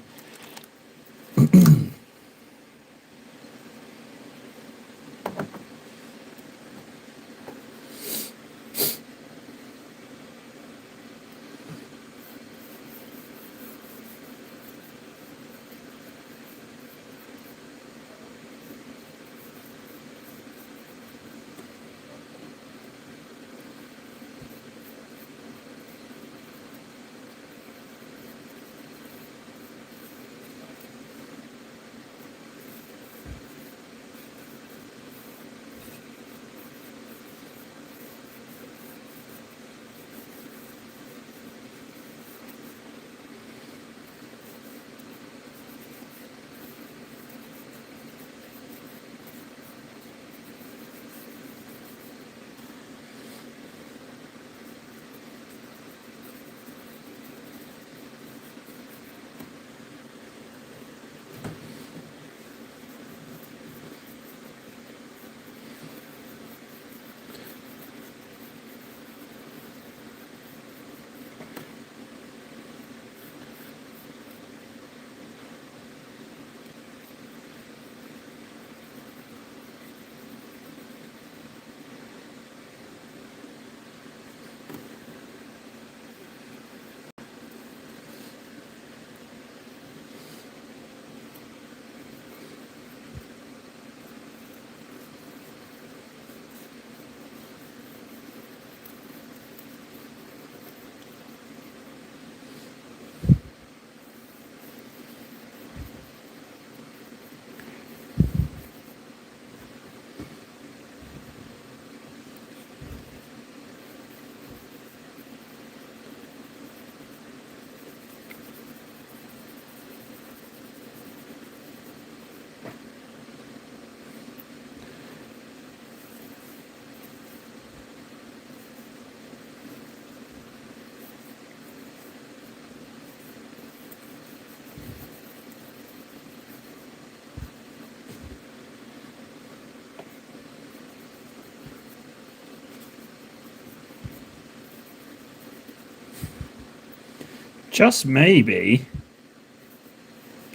Just maybe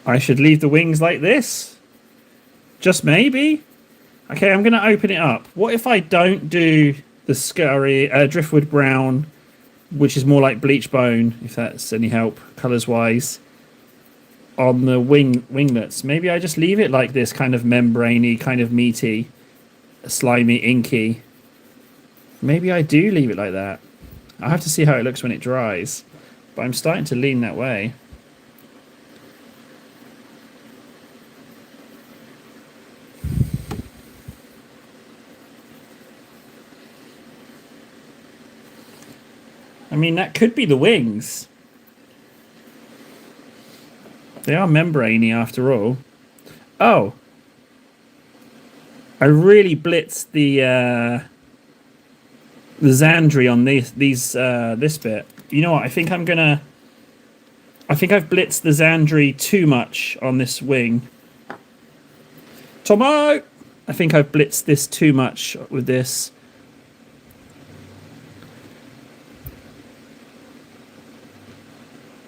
I should leave the wings like this. Just maybe. Okay, I'm going to open it up. What if I don't do the scurry driftwood brown, which is more like bleach bone, if that's any help colors wise, on the winglets? Maybe I just leave it like this, kind of membraney, kind of meaty, slimy, inky. Maybe I do leave it like that. I'll have to see how it looks when it dries, but I'm starting to lean that way. I mean, that could be the wings. They are membraney after all. Oh, I really blitzed the Xandri on this bit. You know what? I think I've blitzed the Xandri too much on this wing. Tomo! I think I've blitzed this too much with this.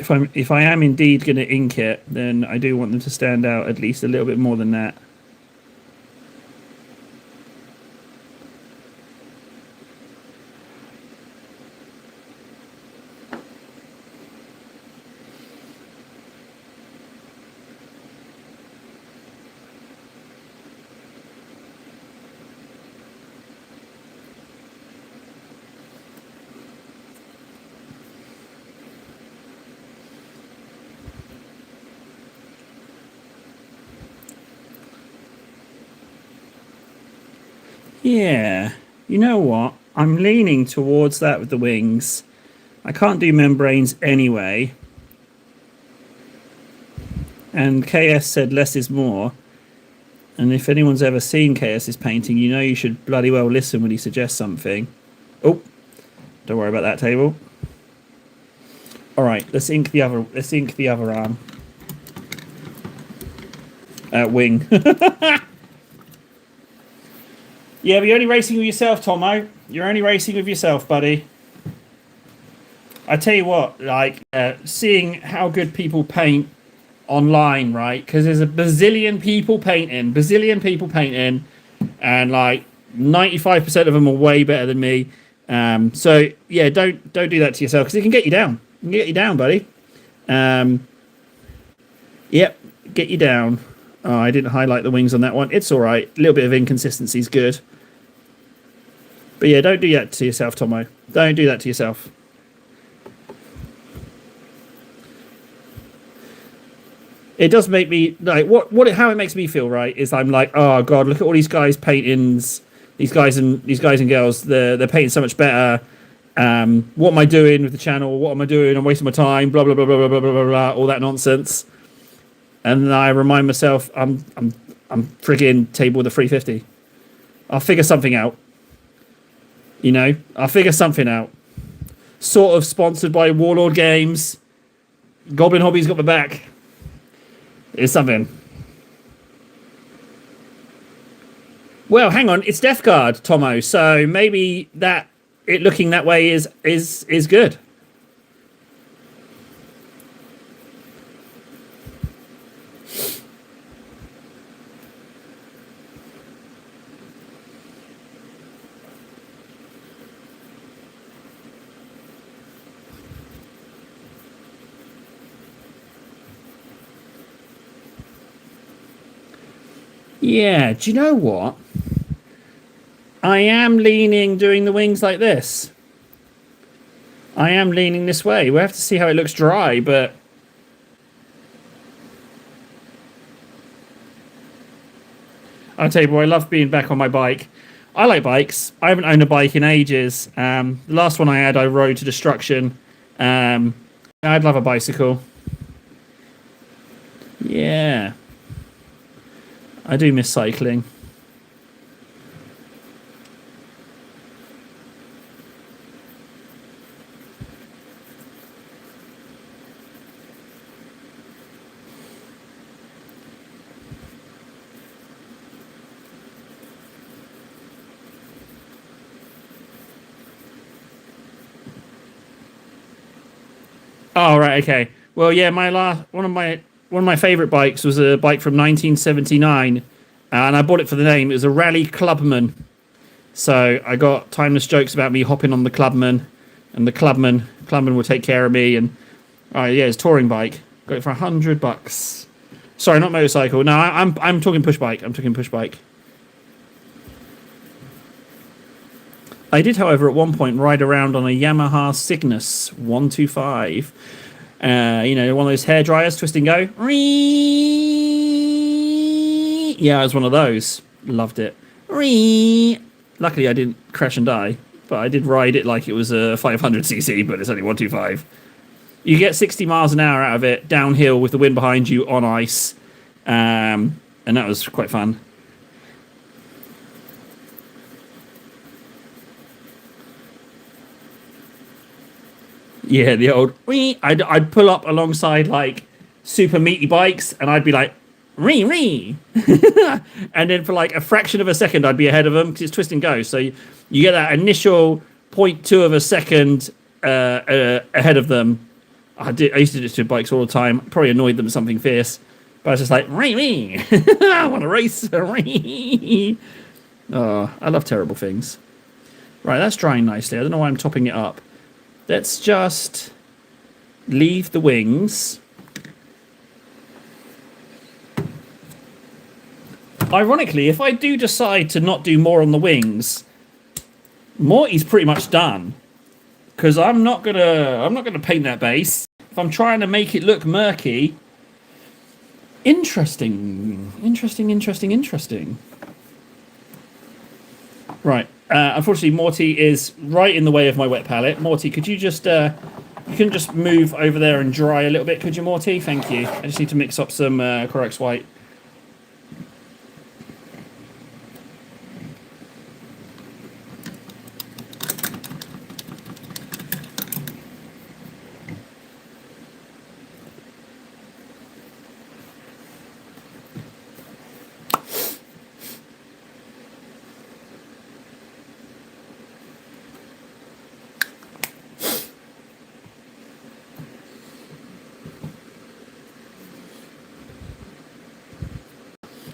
If I am indeed going to ink it, then I do want them to stand out at least a little bit more than that. Yeah, you know what? I'm leaning towards that with the wings. I can't do membranes anyway. And KS said less is more. And if anyone's ever seen KS's painting, you know you should bloody well listen when he suggests something. Oh, don't worry about that table. All right, let's ink the other arm. Wing. Yeah, but you're only racing with yourself, Tomo. You're only racing with yourself, buddy. I tell you what, like, seeing how good people paint online, right? Because there's a bazillion people painting, and like 95% of them are way better than me. So yeah, don't do that to yourself because it can get you down. It can get you down, buddy. Yep, get you down. Oh, I didn't highlight the wings on that one. It's all right. A little bit of inconsistency is good. But yeah, don't do that to yourself, Tomo. Don't do that to yourself. It does make me like how it makes me feel, right, is I'm like, oh god, look at all these guys' paintings, these guys and girls, they're painting so much better. What am I doing with the channel? What am I doing? I'm wasting my time, blah blah blah blah blah blah blah blah, all that nonsense. And then I remind myself I'm frigging table with a 350. I'll figure something out. You know, I'll figure something out. Sort of sponsored by Warlord Games. Goblin Hobby's got my back. It's something. Well, hang on, it's Death Guard, Tomo. So maybe that it looking that way is good. Yeah, do you know what? I am leaning doing the wings like this. I am leaning this way. We'll have to see how it looks dry, but I'll tell you what, I love being back on my bike. I like bikes. I haven't owned a bike in ages. The last one I had, I rode to destruction. I'd love a bicycle. Yeah. I do miss cycling. Oh right, okay. Well, yeah, my last one of my favorite bikes was a bike from 1979, and I bought it for the name. It was a Rally Clubman. So I got timeless jokes about me hopping on the Clubman, and the Clubman will take care of me. And yeah, it's a touring bike. Got it for $100. Sorry, not motorcycle. No, I'm talking push bike. I'm talking push bike. I did, however, at one point ride around on a Yamaha Cygnus 125. One of those hair dryers, twist and go. Yeah, I was one of those. Loved it. Luckily, I didn't crash and die, but I did ride it like it was a 500cc, but it's only 125. You get 60 miles an hour out of it, downhill with the wind behind you on ice, and that was quite fun. Yeah, the old I'd pull up alongside like super meaty bikes, and I'd be like, ree, and then for like a fraction of a second, I'd be ahead of them because it's twist and go. So you get that initial 0.2 of a second ahead of them. I used to do this to bikes all the time. Probably annoyed them with something fierce, but I was just like, ree, I want to race. Ree. Oh, I love terrible things. Right, that's drying nicely. I don't know why I'm topping it up. Let's just leave the wings. Ironically, if I do decide to not do more on the wings, Morty's pretty much done. Because I'm not gonna paint that base. If I'm trying to make it look murky. Interesting. Right. Unfortunately, Morty is right in the way of my wet palette. Morty, could you just you can just move over there and dry a little bit, could you, Morty? Thank you. I just need to mix up some Corex white.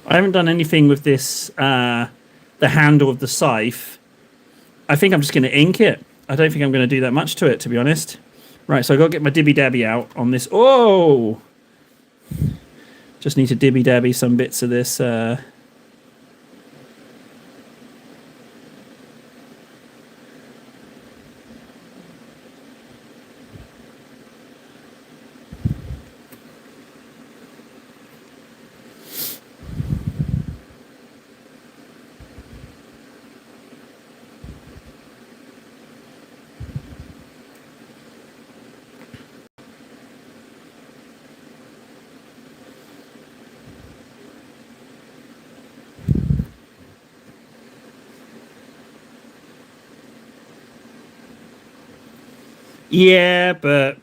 I haven't done anything with this, the handle of the scythe. I think I'm just going to ink it. I don't think I'm going to do that much to it, to be honest. Right, so I've got to get my Dibby Dabby out on this. Oh! Just need to Dibby Dabby some bits of this. Yeah, but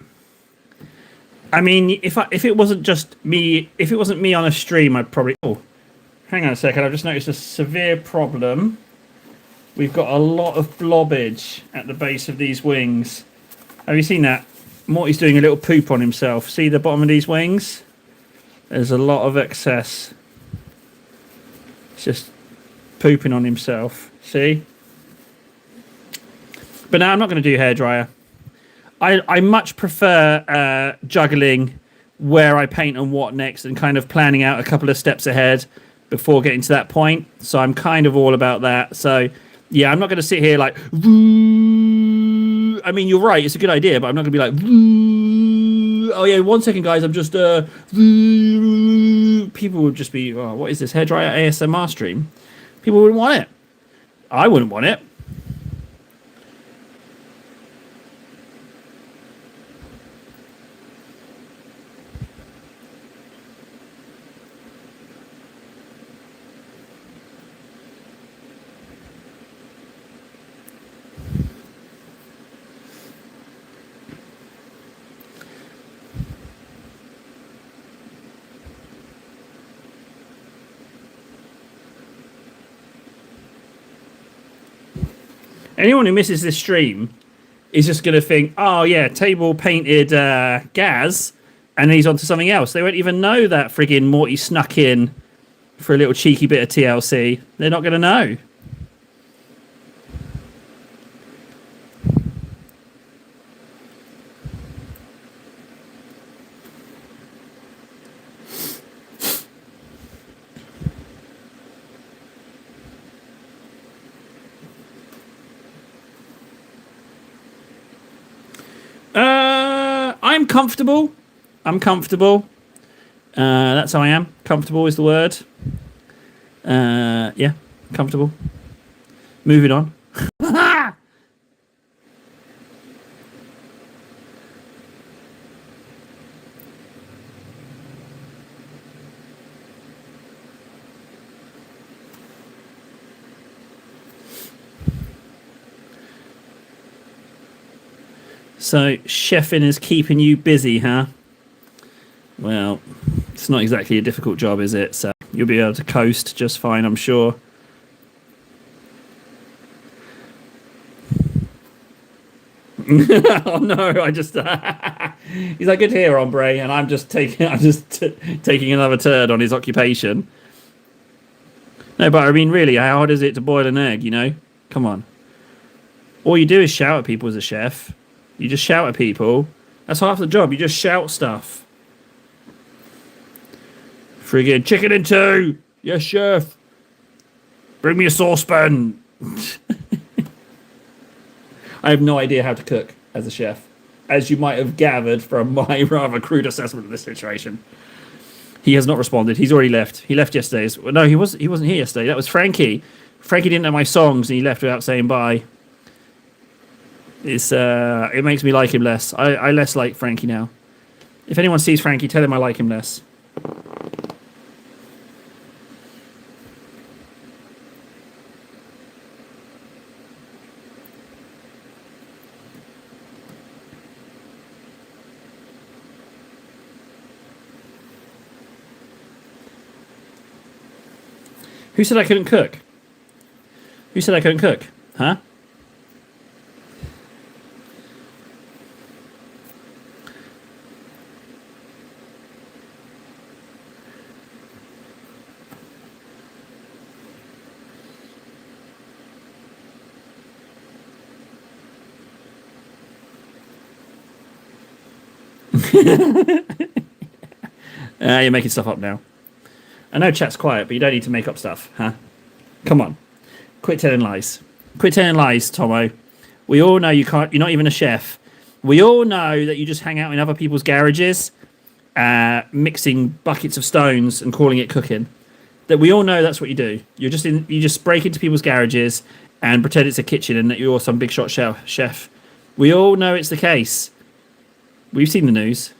I mean, if it wasn't just me, if it wasn't me on a stream, I'd probably. Oh, hang on a second. I've just noticed a severe problem. We've got a lot of blobbage at the base of these wings. Have you seen that? Morty's doing a little poop on himself. See the bottom of these wings? There's a lot of excess. It's just pooping on himself. See? But now I'm not going to do hairdryer. I much prefer juggling where I paint and what next and kind of planning out a couple of steps ahead before getting to that point. So I'm kind of all about that. So yeah, I'm not going to sit here like, I mean, you're right. It's a good idea, but I'm not going to be like, oh yeah, 1 second, guys. I'm just, people would just be, oh, what is this, hairdryer ASMR stream? People wouldn't want it. I wouldn't want it. Anyone who misses this stream, is just going to think, oh yeah, table painted Gaz, and then he's on to something else. They won't even know that friggin' Morty snuck in for a little cheeky bit of TLC. They're not going to know. I'm comfortable. I'm comfortable. That's how I am. Comfortable is the word. Yeah, comfortable. Moving on. So, chefing is keeping you busy, huh? Well, it's not exactly a difficult job, is it? So, you'll be able to coast just fine, I'm sure. Oh no! I just he's like, good to hear, hombre, and taking another turd on his occupation. No, but I mean, really, how hard is it to boil an egg? You know, come on. All you do is shout at people as a chef. You just shout at people. That's half the job. You just shout stuff. Friggin' chicken in two. Yes, chef. Bring me a saucepan. I have no idea how to cook as a chef, as you might have gathered from my rather crude assessment of this situation. He has not responded. He's already left. He left yesterday. No, he wasn't here yesterday. That was Frankie. Frankie didn't know my songs, and he left without saying bye. It makes me like him less. I less like Frankie now. If anyone sees Frankie, tell him I like him less. Who said I couldn't cook? Who said I couldn't cook? Huh? You're making stuff up now. I know chat's quiet, but you don't need to make up stuff, huh? Come on. Quit telling lies. Quit telling lies, Tomo. We all know you can't. You're not even a chef. We all know that you just hang out in other people's garages, mixing buckets of stones and calling it cooking. That we all know that's what you do. You just break into people's garages and pretend it's a kitchen and that you're some big shot chef. We all know it's the case. We've seen the news.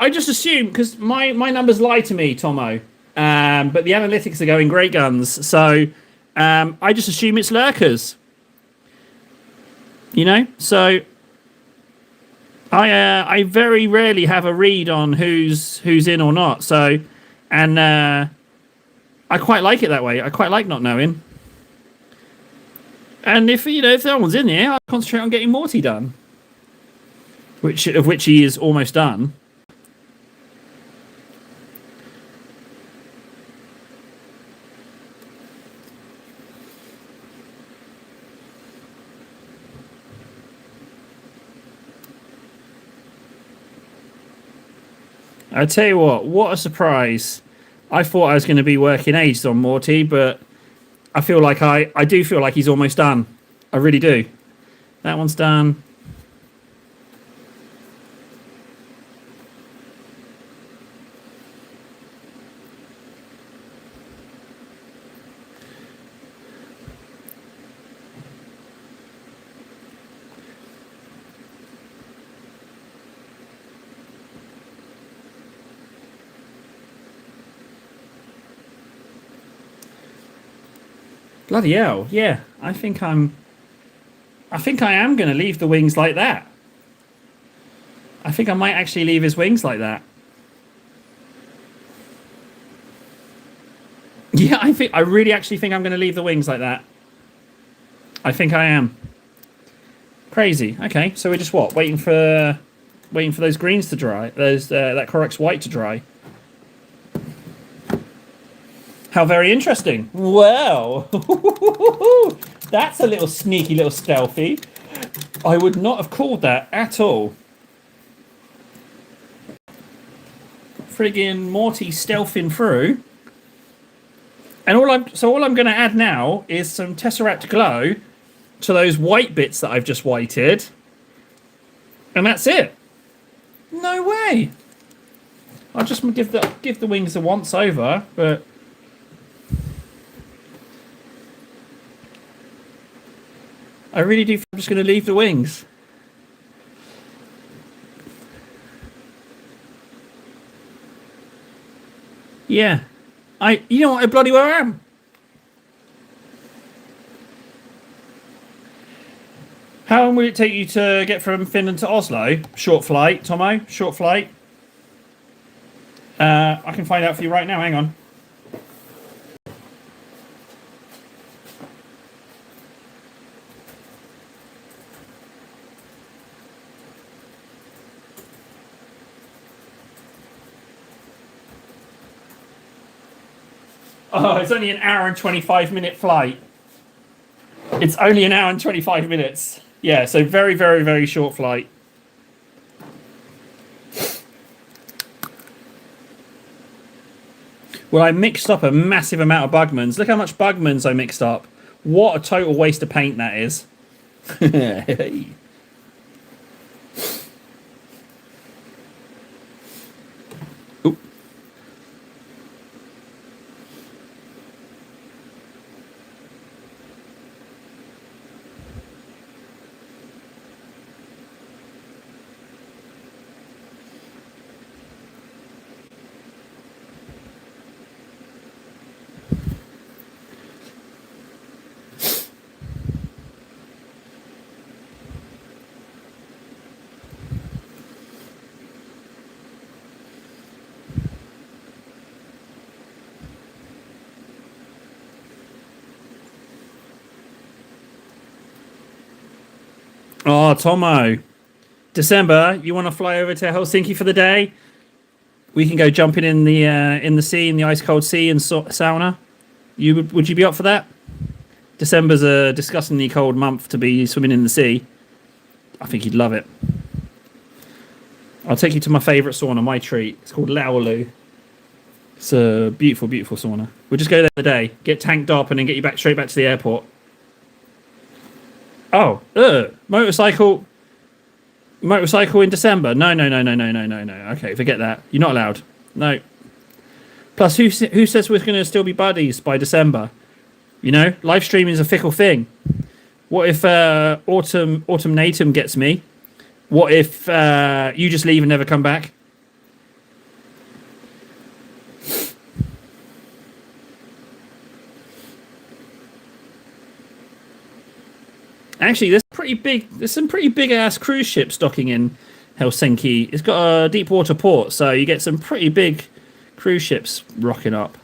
I just assume, because my numbers lie to me, Tomo, but the analytics are going great guns, so I just assume it's lurkers. You know? So I very rarely have a read on who's in or not, so, and I quite like it that way. I quite like not knowing. And if no one's in here, I'll concentrate on getting Morty done. Which he is almost done. I tell you what a surprise. I thought I was going to be working ages on Morty, but I feel like I do feel like he's almost done. I really do. That one's done. Bloody hell, yeah. I think I am going to leave the wings like that. I think I might actually leave his wings like that. Yeah, I really actually think I'm going to leave the wings like that. I think I am. Crazy. Okay, so we're just what? Waiting for those greens to dry. Those that Corex white to dry. How very interesting. Well, that's a little sneaky, little stealthy. I would not have called that at all. Friggin' Morty stealthing through. And all I'm going to add now is some Tesseract Glow to those white bits that I've just whited. And that's it. No way. I'll just give the wings a once over, but I really do. I'm just going to leave the wings. Yeah. You know what? I bloody well am. How long will it take you to get from Finland to Oslo? Short flight, Tomo? Short flight? I can find out for you right now. Hang on. Oh, it's only an hour and 25-minute flight. It's only an hour and 25 minutes. Yeah, so very, very, very short flight. Well, I mixed up a massive amount of Bugmans. Look how much Bugmans I mixed up. What a total waste of paint that is. Oop. Oh, Tomo. December, you want to fly over to Helsinki for the day? We can go jumping in the sea, in the ice cold sea, and sauna. Would you be up for that? December's a disgustingly cold month to be swimming in the sea. I think you'd love it. I'll take you to my favourite sauna, my treat. It's called Laulu. It's a beautiful, beautiful sauna. We'll just go there the day, get tanked up, and then get you straight back to the airport. Oh, motorcycle in December. No. Okay, forget that. You're not allowed. No. Plus, who says we're going to still be buddies by December? You know, live streaming is a fickle thing. What if Autumn Natum gets me? What if you just leave and never come back? Actually, there's some pretty big ass cruise ships docking in Helsinki. It's got a deep water port, so you get some pretty big cruise ships rocking up.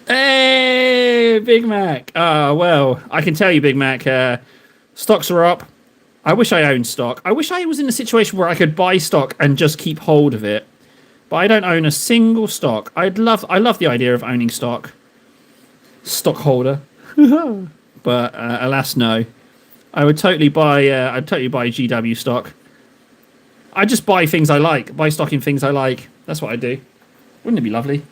Hey, Big Mac. Well, I can tell you, Big Mac, stocks are up. I wish I owned stock. I wish I was in a situation where I could buy stock and just keep hold of it. But I don't own a single stock. I love the idea of owning stock. Stockholder. But alas, no. I'd totally buy GW stock. I just buy things I like. Buy stock in things I like. That's what I do. Wouldn't it be lovely?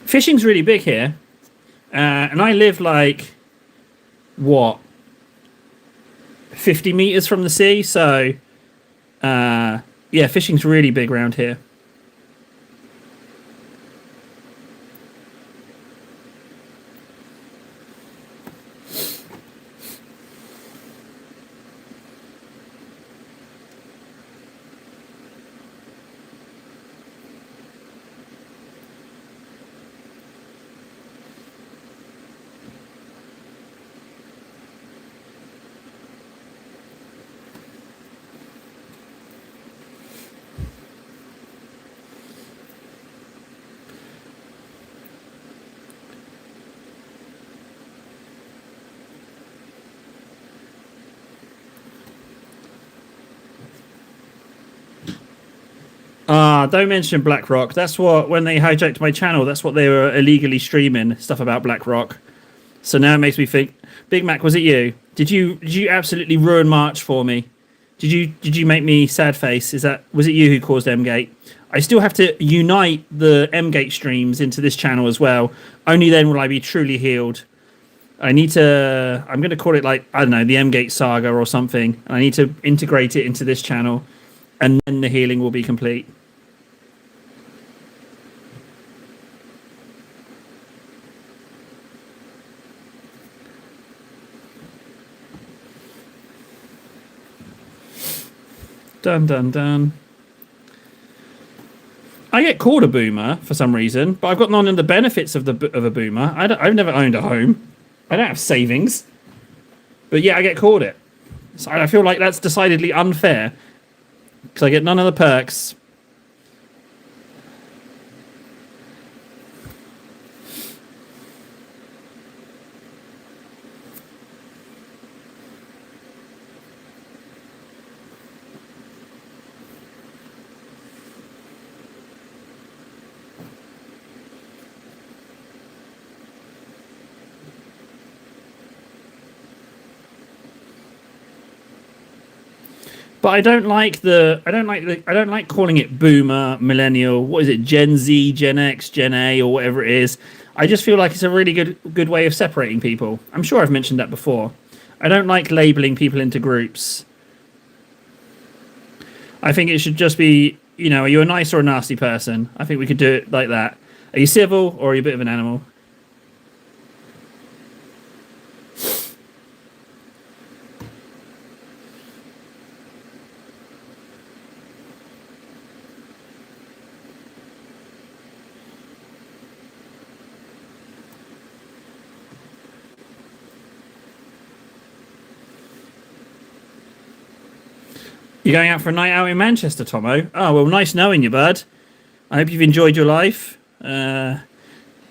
Fishing's really big here, and I live like, what, 50 meters from the sea, so Yeah, fishing's really big around here. Ah, don't mention BlackRock. That's what when they hijacked my channel. That's what they were illegally streaming stuff about BlackRock. So now it makes me think. Big Mac, was it you? Did you absolutely ruin March for me? Did you make me sad face? Was it you who caused Mgate? I still have to unite the Mgate streams into this channel as well. Only then will I be truly healed. I need to. I'm going to call it like I don't know the Mgate saga or something. I need to integrate it into this channel, and then the healing will be complete. Dun dun dun. I get called a boomer for some reason, but I've got none of the benefits of a boomer. I've never owned a home. I don't have savings, but yeah, I get called it. So I feel like that's decidedly unfair because I get none of the perks. But I don't like calling it boomer, millennial. What is it? Gen Z, Gen X, Gen A, or whatever it is. I just feel like it's a really good way of separating people. I'm sure I've mentioned that before. I don't like labeling people into groups. I think it should just be, are you a nice or a nasty person? I think we could do it like that. Are you civil or are you a bit of an animal? You're going out for a night out in Manchester, Tomo? Oh, well, nice knowing you, bud. I hope you've enjoyed your life. Night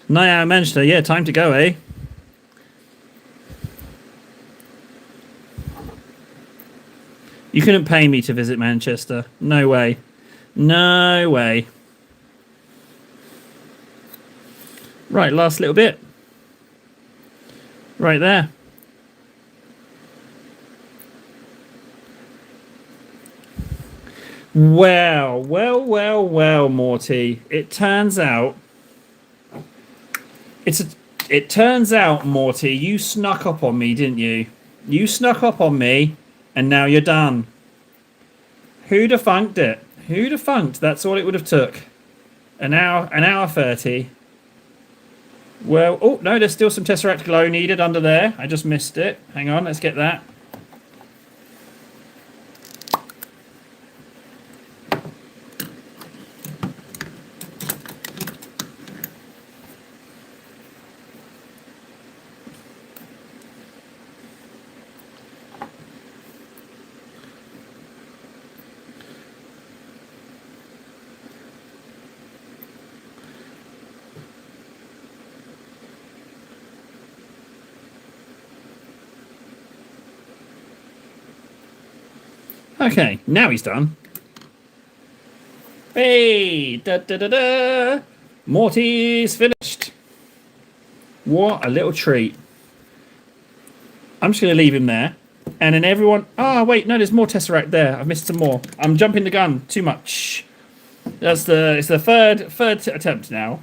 out in Manchester, yeah, time to go, eh? You couldn't pay me to visit Manchester. No way. No way. Right, last little bit. Right there. Well, Morty. It turns out, Morty, you snuck up on me, didn't you? You snuck up on me, and now you're done. Who'd have funked it? Who'd have funked? That's all it would have took. An hour 30. Well, oh no, there's still some Tesseract glow needed under there. I just missed it. Hang on, let's get that. Okay, now he's done. Hey, da da da da. Morty's finished. What a little treat. I'm just going to leave him there. And then everyone... Oh, wait, no, there's more Tesseract there. I've missed some more. I'm jumping the gun too much. It's the third attempt now.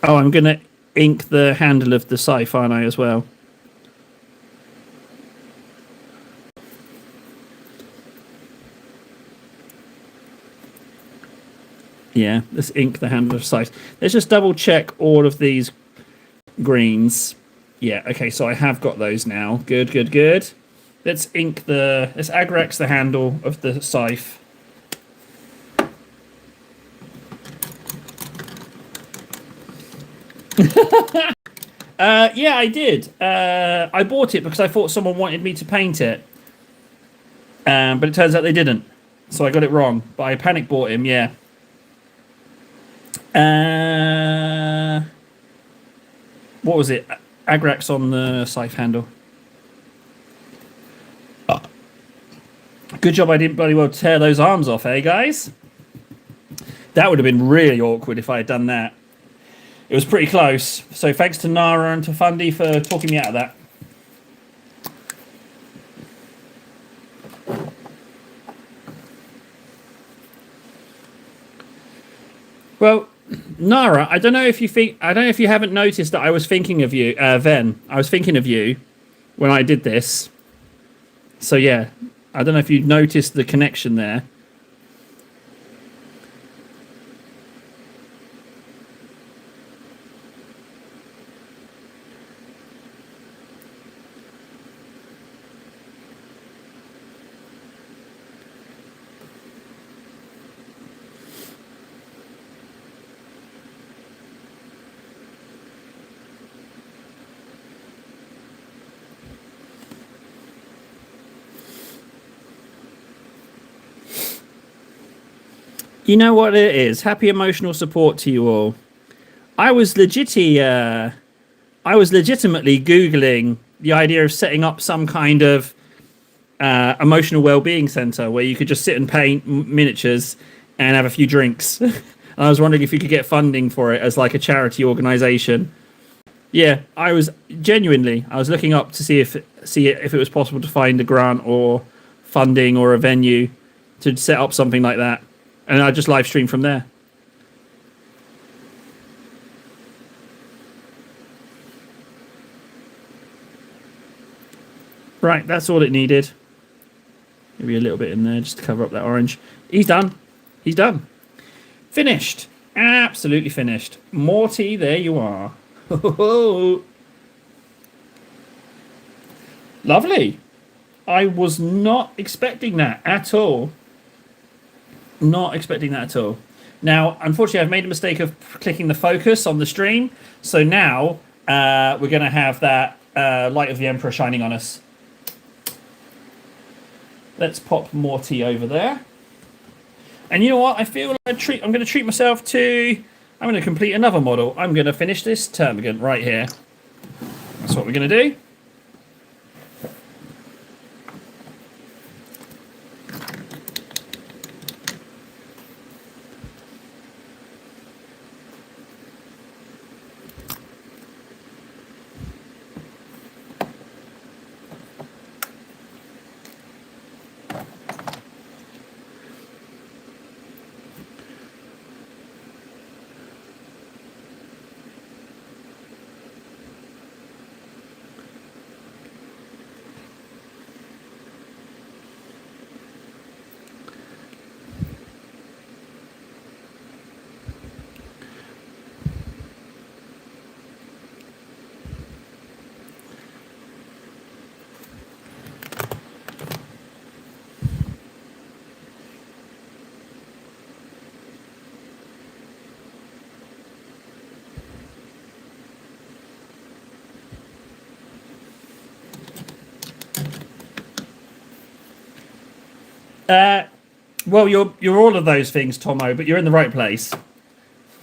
Oh, I'm going to ink the handle of the scythe, aren't I, as well? Yeah, let's ink the handle of scythe. Let's just double check all of these greens. Yeah, okay, so I have got those now. Good, good, good. Let's Agrax the handle of the scythe. Yeah, I did. I bought it because I thought someone wanted me to paint it. But it turns out they didn't. So I got it wrong. But I panic bought him, yeah. What was it? Agrax on the scythe handle. Good job I didn't bloody well tear those arms off, eh, guys? That would have been really awkward if I had done that. It was pretty close. So thanks to Nara and to Fundy for talking me out of that. Well, Nara, I don't know if you haven't noticed that I was thinking of you, Ven. I was thinking of you when I did this. So yeah, I don't know if you noticed the connection there. You know what it is? Happy emotional support to you all. I was legitimately Googling the idea of setting up some kind of emotional well-being center where you could just sit and paint miniatures and have a few drinks. And I was wondering if you could get funding for it as like a charity organization. Yeah, I was looking up to see if it was possible to find a grant or funding or a venue to set up something like that. And I just live stream from there. Right, that's all it needed. Maybe a little bit in there just to cover up that orange. He's done. He's done. Finished. Absolutely finished. Morty, there you are. Lovely. I was not expecting that at all. Not expecting that at all. Now, unfortunately, I've made a mistake of clicking the focus on the stream. So now we're going to have that Light of the Emperor shining on us. Let's pop Morty over there. And you know what? I feel like I'm going to treat myself to... I'm going to complete another model. I'm going to finish this Termagant right here. That's what we're going to do. Well, you're all of those things, Tomo, but you're in the right place.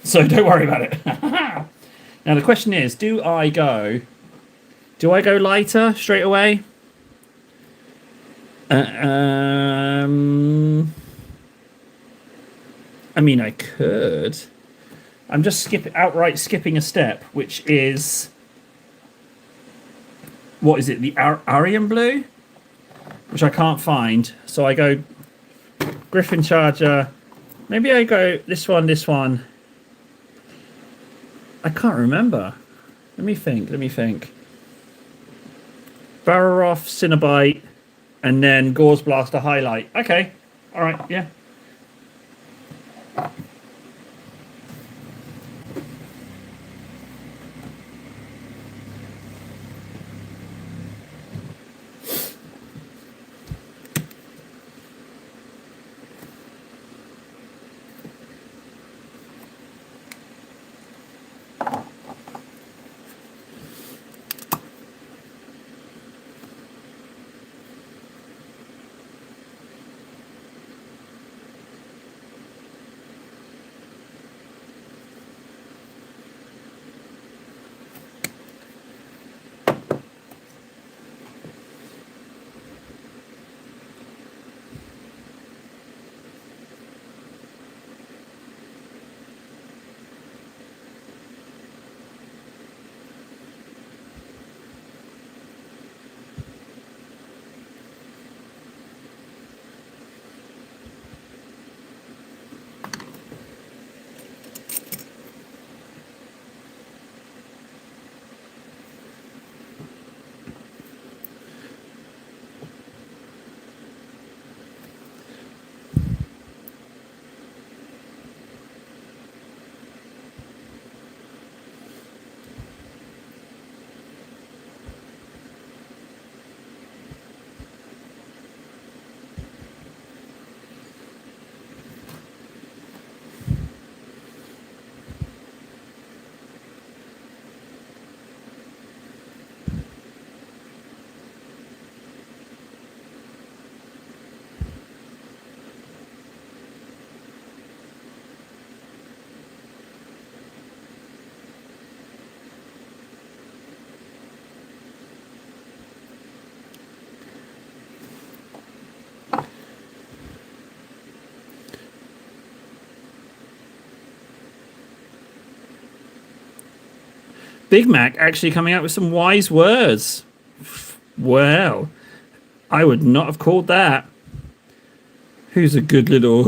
So don't worry about it. Now the question is, do I go lighter straight away? I mean, I could. I'm just outright skipping a step, which is... What is it? The Aryan Blue? Which I can't find. So I go Griffin Charger. Maybe I go this one. I can't remember. Let me think. Let me think. Barrow Cinnabite, and then Gauze Blaster Highlight. Okay. All right. Yeah. Big Mac actually coming out with some wise words. Well, I would not have called that. Who's a good little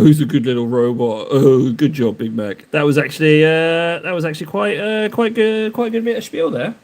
robot? Oh, good job, Big Mac. That was actually quite good bit of spiel there.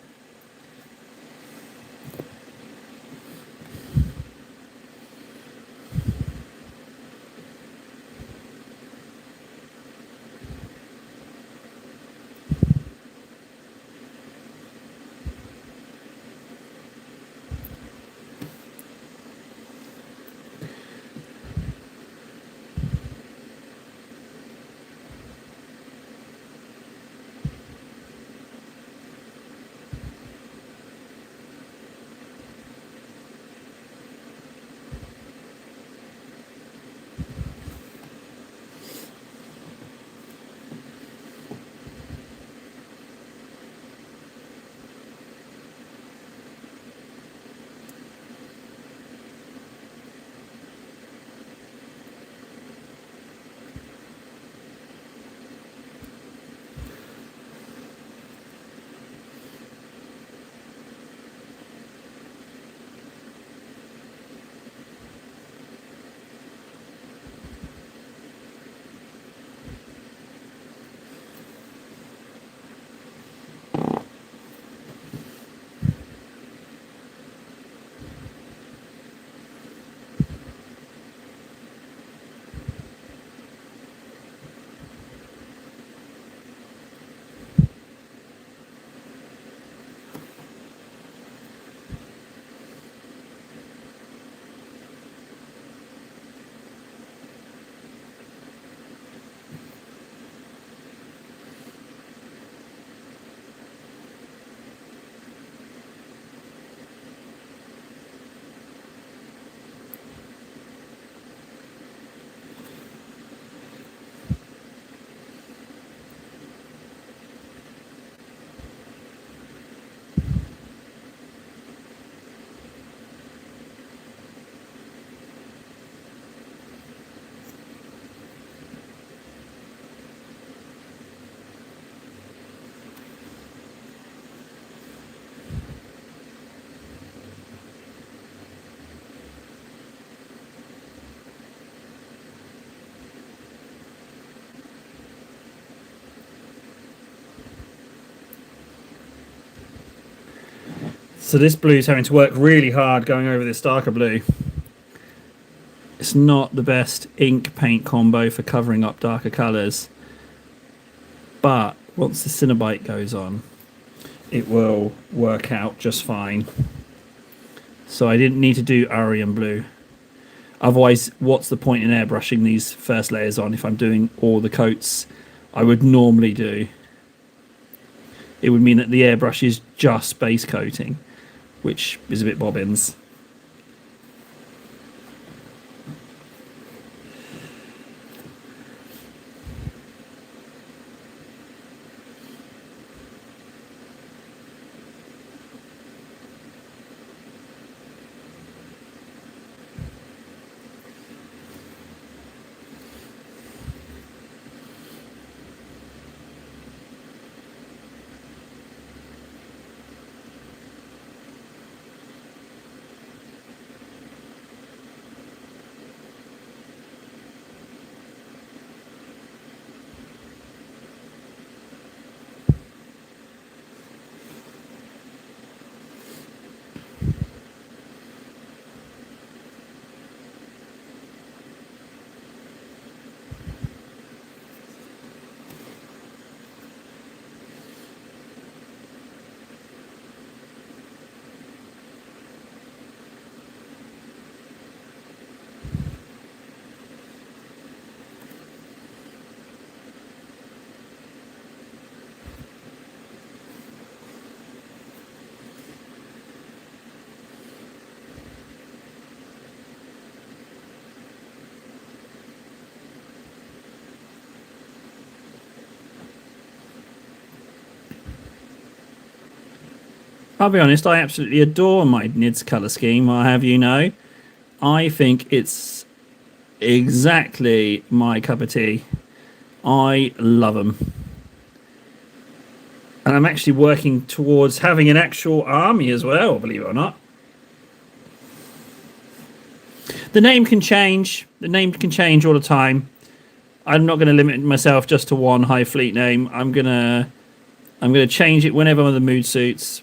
So this blue's having to work really hard going over this darker blue. It's not the best ink paint combo for covering up darker colours, but once the Cinnabite goes on, it will work out just fine. So I didn't need to do Aryan blue. Otherwise, what's the point in airbrushing these first layers on if I'm doing all the coats I would normally do? It would mean that the airbrush is just base coating, which is a bit bobbins. I'll be honest, I absolutely adore my NIDS colour scheme, I'll have you know. I think it's exactly my cup of tea. I love them. And I'm actually working towards having an actual army as well, believe it or not. The name can change. The name can change all the time. I'm not going to limit myself just to one Hive Fleet name. I'm gonna change it whenever the mood suits.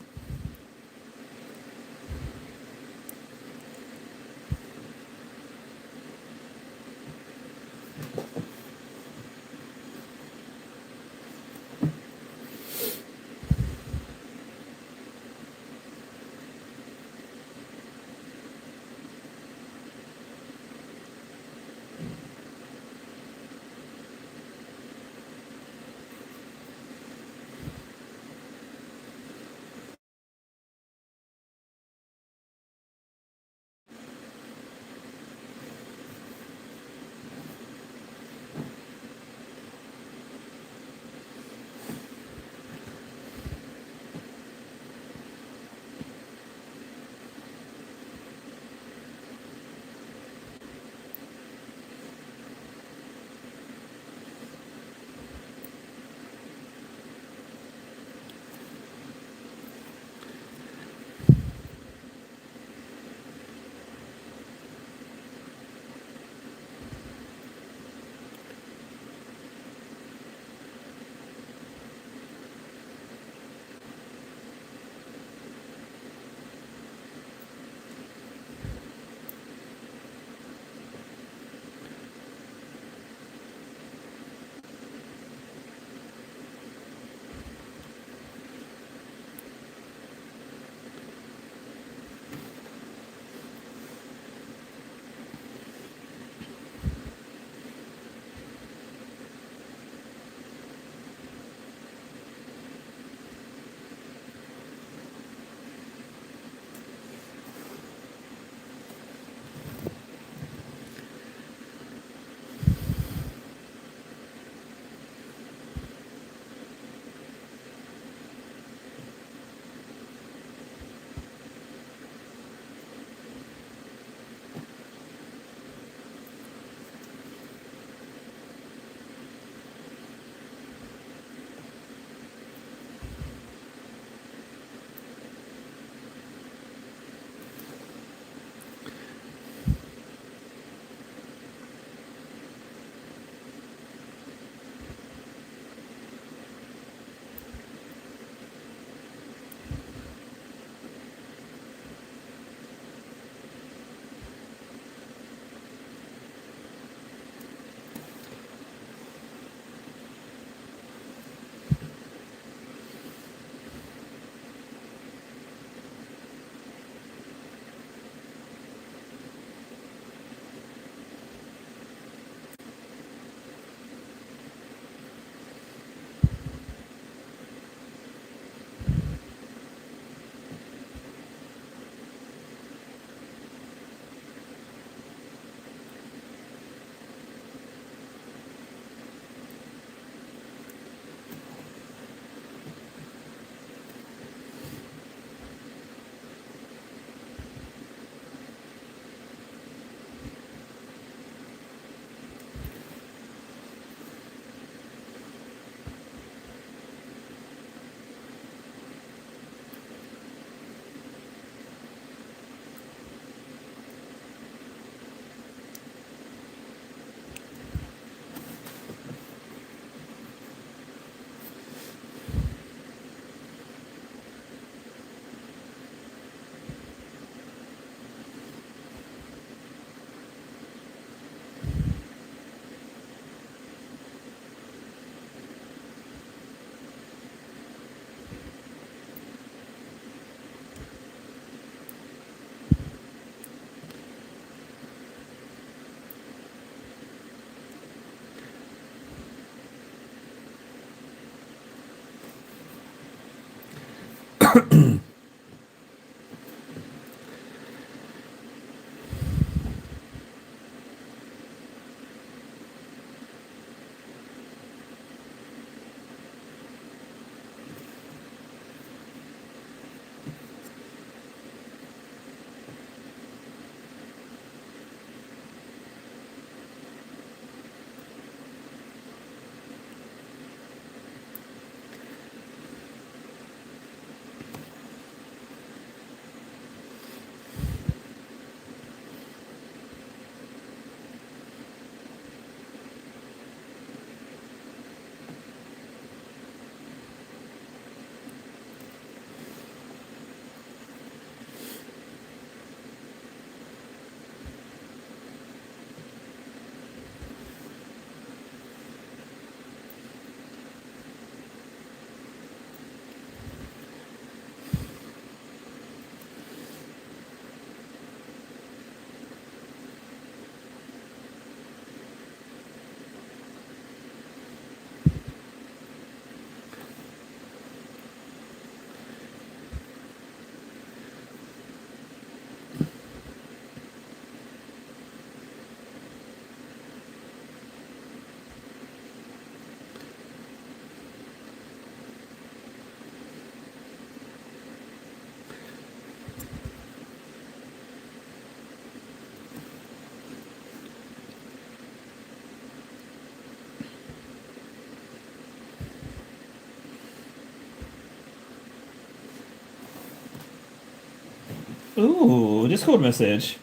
Ooh, Discord message.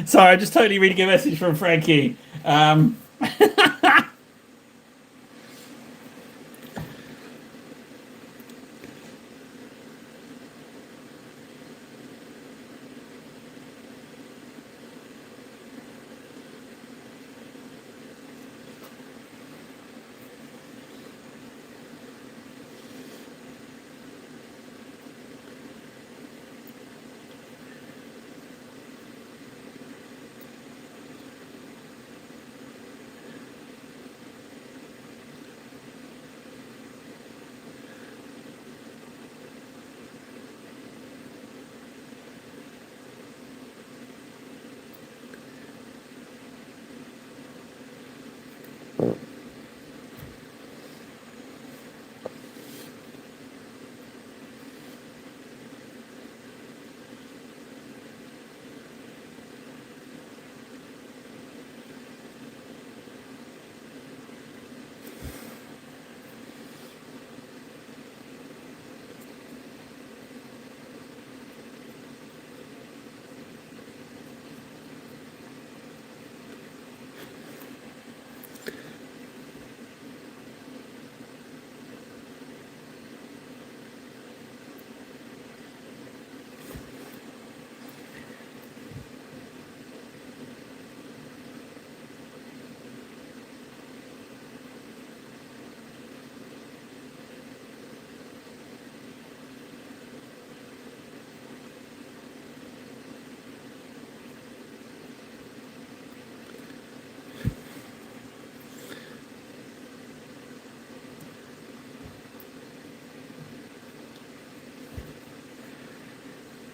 Sorry, I just totally reading a message from Frankie.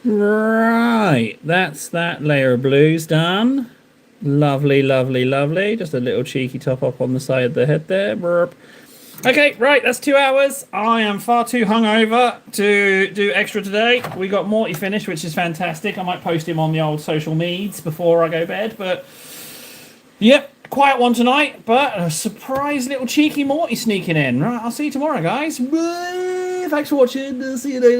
Right, that's that layer of blues done. Lovely, lovely, lovely. Just a little cheeky top up on the side of the head there. Burp. Okay, right, that's 2 hours. I am far too hungover to do extra today. We got Morty finished, which is fantastic. I might post him on the old social medias before I go to bed, but yep, quiet one tonight, but a surprise little cheeky Morty sneaking in. Right, I'll see you tomorrow, guys. Bye. Thanks for watching. See you later.